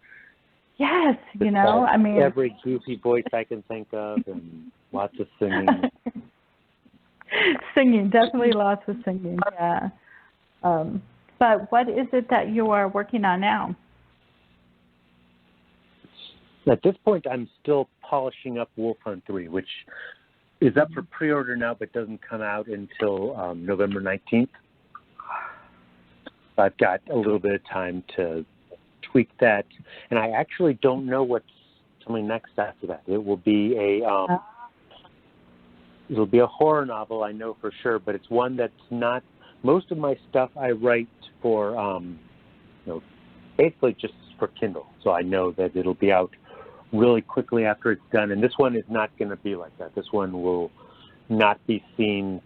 Yes, you know, I mean, every goofy voice I can think of, and lots of singing. Singing, definitely lots of singing. Yeah. But what is it that you are working on now? At this point, I'm still polishing up Wolf Hunt 3, which is up for pre-order now but doesn't come out until November 19th. I've got a little bit of time to tweak that, and I actually don't know what's coming next after that. It will be it'll be a horror novel, I know for sure, but it's one that's not. Most of my stuff I write for, you know, basically just for Kindle, so I know that it'll be out really quickly after it's done. And this one is not going to be like that. This one will not be seen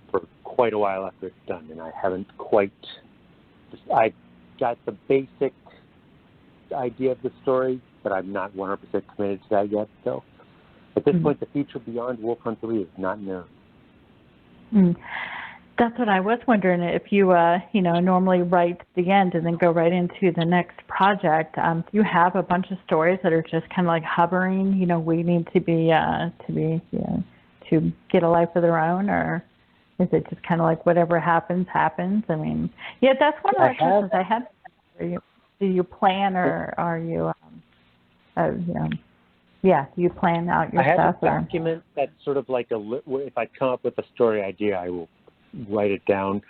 for quite a while after it's done. And I haven't quite, I got the basic idea of the story, but I'm not 100% committed to that yet. So at this point, the future beyond Wolf Hunt 3 is not known. That's what I was wondering, if you, you know, normally write the end and then go right into the next project. Do you have a bunch of stories that are just kind of like hovering, you know, waiting to be, you know, to get a life of their own, or is it just kind of like whatever happens, happens? I mean, yeah, that's one of the questions I had. Do you plan, or are you, you know, yeah, do you plan out your stuff? I have a document that's sort of like if I come up with a story idea, I will write it down,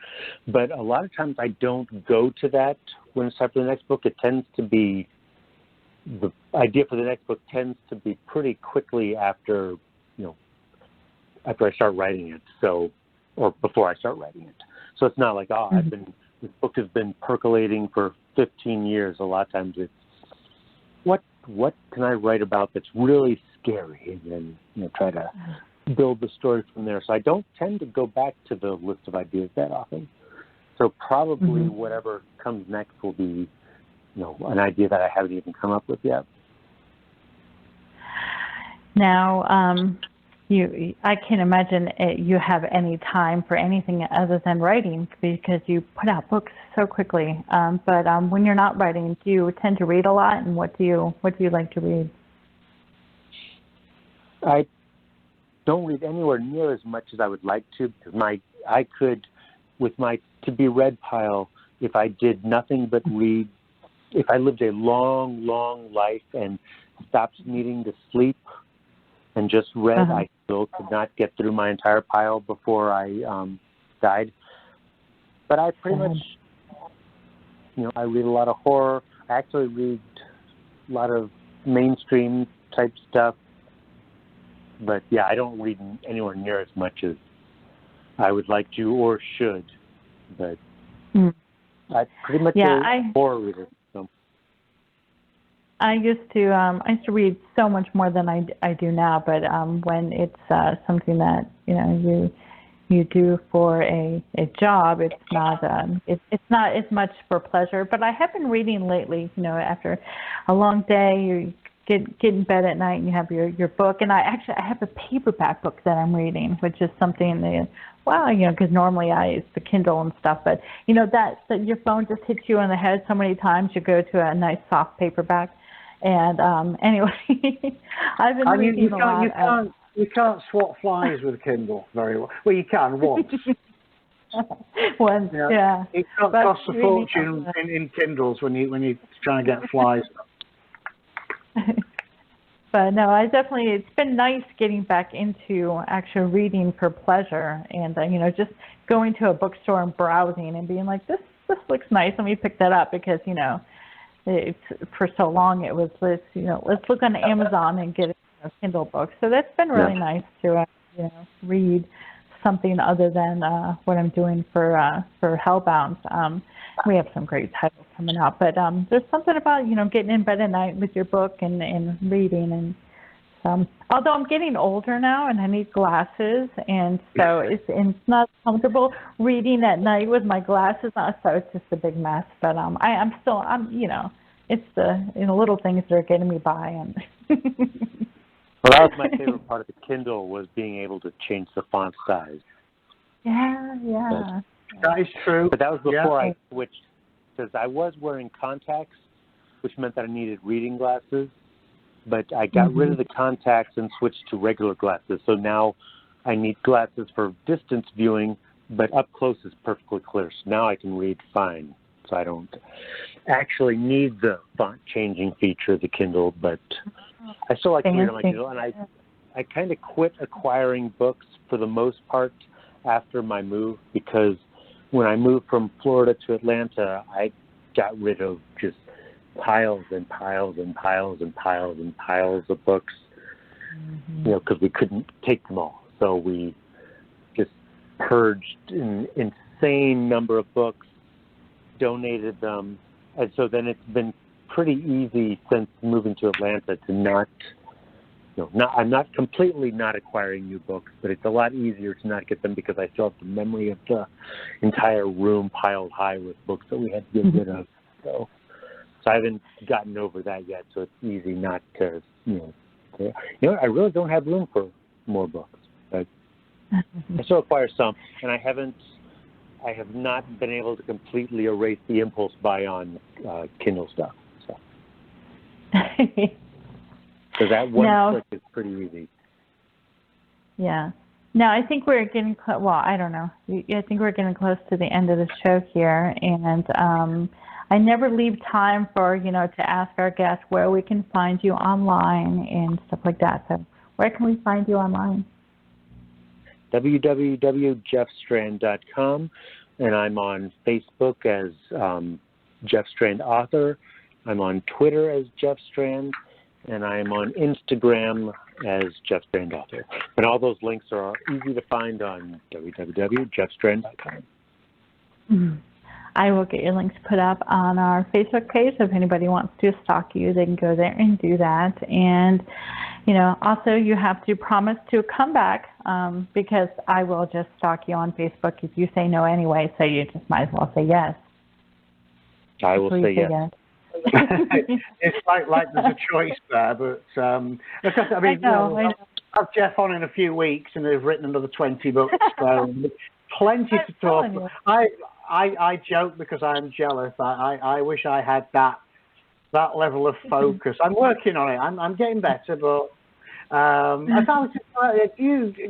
but a lot of times I don't go to that when it's time for the next book. It tends to be, the idea for the next book tends to be pretty quickly after, you know, after I start writing it, so, or before I start writing it. So it's not like, oh, this book has been percolating for 15 years. A lot of times it's, what can I write about that's really scary, and then, you know, try to build the story from there. So I don't tend to go back to the list of ideas that often. So probably whatever comes next will be, you know, an idea that I haven't even come up with yet. Now, I can't imagine you have any time for anything other than writing, because you put out books so quickly. But when you're not writing, do you tend to read a lot, and what do you like to read? I don't read anywhere near as much as I would like to, because I could, with my to-be-read pile, if I did nothing but read, if I lived a long, long life and stopped needing to sleep and just read, I still could not get through my entire pile before I died. But I pretty much, you know, I read a lot of horror. I actually read a lot of mainstream type stuff. But yeah, I don't read anywhere near as much as I would like to or should. But I pretty much a horror reader. So. I used to read so much more than I do now. But when it's something that, you know, you do for a job, it's not as much for pleasure. But I have been reading lately. You know, after a long day, you get in bed at night and you have your book. And I have a paperback book that I'm reading, which is something that, wow, you know, because normally it's the Kindle and stuff. But, you know, that your phone just hits you on the head so many times, you go to a nice soft paperback. And anyway, I've been reading a lot. You can't swat flies with Kindle very well. Well, you can once. Once, yeah. It costs a fortune in Kindles when you're trying to get flies. But no, it's been nice getting back into actual reading for pleasure, and just going to a bookstore and browsing and being like, this looks nice, let me pick that up, because it's for so long it was let's look on Amazon and get a Kindle book. So that's been really nice to read something other than what I'm doing for Hellbound. We have some great titles coming out, but there's something about getting in bed at night with your book and reading, and although I'm getting older now and I need glasses, and so it's not comfortable reading at night with my glasses on, so it's just a big mess. But I'm still it's the little things that are getting me by. And well, that was my favorite part of the Kindle, was being able to change the font size. Yeah. That is true. But that was before I switched, because I was wearing contacts, which meant that I needed reading glasses. But I got rid of the contacts and switched to regular glasses. So now I need glasses for distance viewing, but up close is perfectly clear. So now I can read fine. So I don't actually need the font changing feature of the Kindle, but I still like to read on my Kindle. And I kind of quit acquiring books for the most part after my move, because when I moved from Florida to Atlanta, I got rid of just piles and piles and piles and piles and piles of books, because we couldn't take them all. So we just purged an insane number of books, donated them, and so then it's been pretty easy since moving to Atlanta to I'm not completely not acquiring new books, but it's a lot easier to not get them because I still have the memory of the entire room piled high with books that we had to get rid of. So I haven't gotten over that yet, so it's easy not to, I really don't have room for more books. But I still acquire some, and I have not been able to completely erase the impulse buy on Kindle stuff. So. Because that one click is pretty easy. Yeah. Now, I think we're getting close. Well, I don't know. I think we're getting close to the end of the show here, and I never leave time for, to ask our guests where we can find you online and stuff like that. So where can we find you online? www.jeffstrand.com, and I'm on Facebook as Jeff Strand Author. I'm on Twitter as Jeff Strand, and I'm on Instagram as Jeff Strand Author. And all those links are easy to find on www.jeffstrand.com. I will get your links put up on our Facebook page. So if anybody wants to stalk you, they can go there and do that. And, also you have to promise to come back, because I will just stalk you on Facebook if you say no anyway. So you just might as well say yes. I will say yes. It's like there's a choice there, but I know. I'll have Jeff on in a few weeks, and they've written another 20 books, so plenty to talk about. I joke because I'm jealous. I wish I had that level of focus. I'm working on it. I'm getting better, but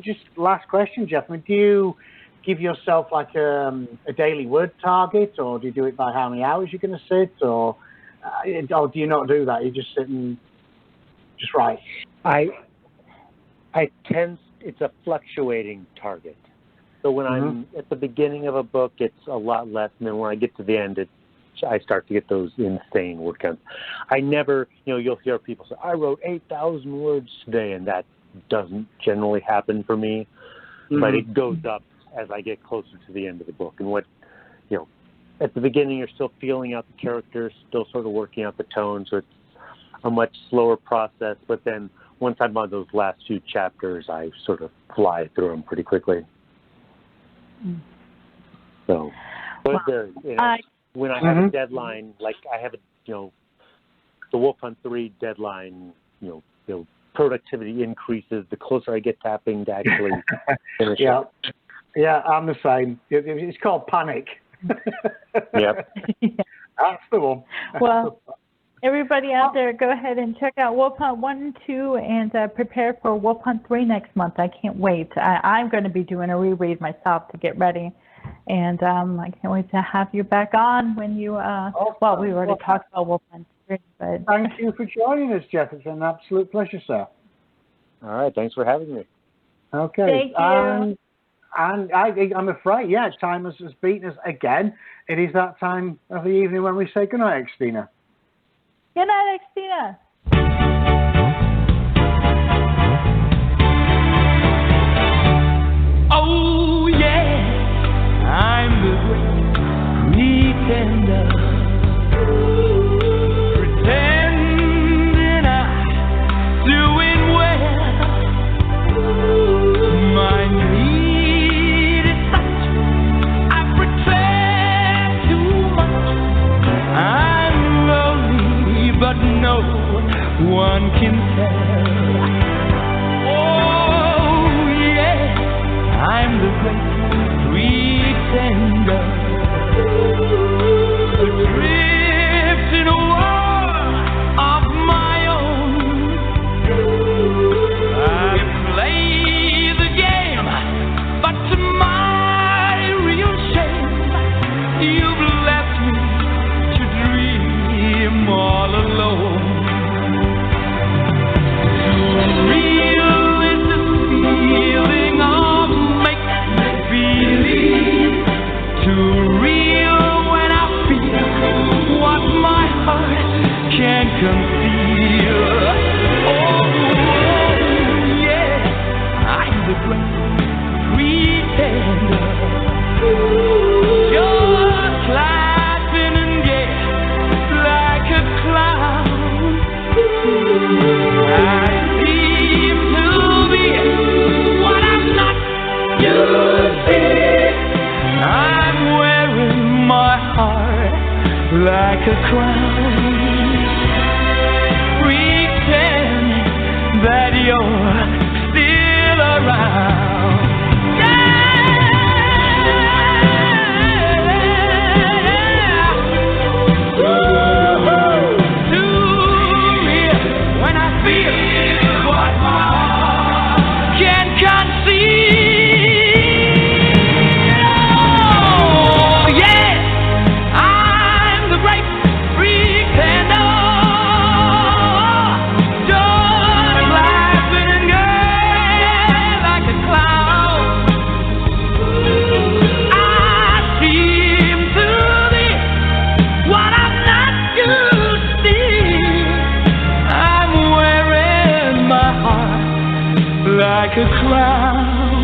just last question, Jeff. I mean, do you give yourself like a daily word target, or do you do it by how many hours you're going to sit, or do you not do that? You just sit and just write? It's a fluctuating target. So when I'm at the beginning of a book, it's a lot less, and then when I get to the end, I start to get those insane word counts. I never, you'll hear people say, I wrote 8,000 words today, and that doesn't generally happen for me, but it goes up as I get closer to the end of the book. And at the beginning, you're still feeling out the characters, still sort of working out the tone, so it's a much slower process. But then once I'm on those last few chapters, I sort of fly through them pretty quickly. So, but when I have a deadline, like I have the Wolf Hunt 3 deadline, productivity increases the closer I get tapping to actually finish it. Yeah, I'm the same. It's called panic. Yep. That's the one. Well, everybody out there, go ahead and check out Wolf Hunt 1 and 2 and prepare for Wolf Hunt 3 next month. I can't wait. I'm going to be doing a reread myself to get ready. And I can't wait to have you back on when you, well, we already talked about Wolfman, but... Thank you for joining us, Jeff. It's an absolute pleasure, sir. All right, thanks for having me. Okay. Thank you. And I'm afraid, yeah, time has beaten us again. It is that time of the evening when we say goodnight, Xtina. Good night, Xtina. Oh, yeah, I'm the great pretender. Pretending I'm doing well. My need is such, I pretend too much. I'm lonely, but no one can tell. Oh, yeah, I'm the great pretender. Adrift in a world of my own. I play the game, but to my real shame, you've left me to dream all alone. Real is the feeling of make-believe. Too real when I feel what my heart can't conceal. Oh, yeah, I'm the great pretender. Just laughing and gay like a clown. I seem to be what I'm not. You see, I'm wearing my heart like a crown, pretending that you're still around. Too real when I feel what my heart can't conceal. Oh, yeah, I'm the great pretender. Just laughing and gay like a clown. I seem to be what I'm not, you see. I'm wearing my heart like a crown,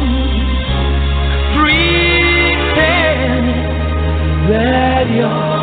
pretending that you're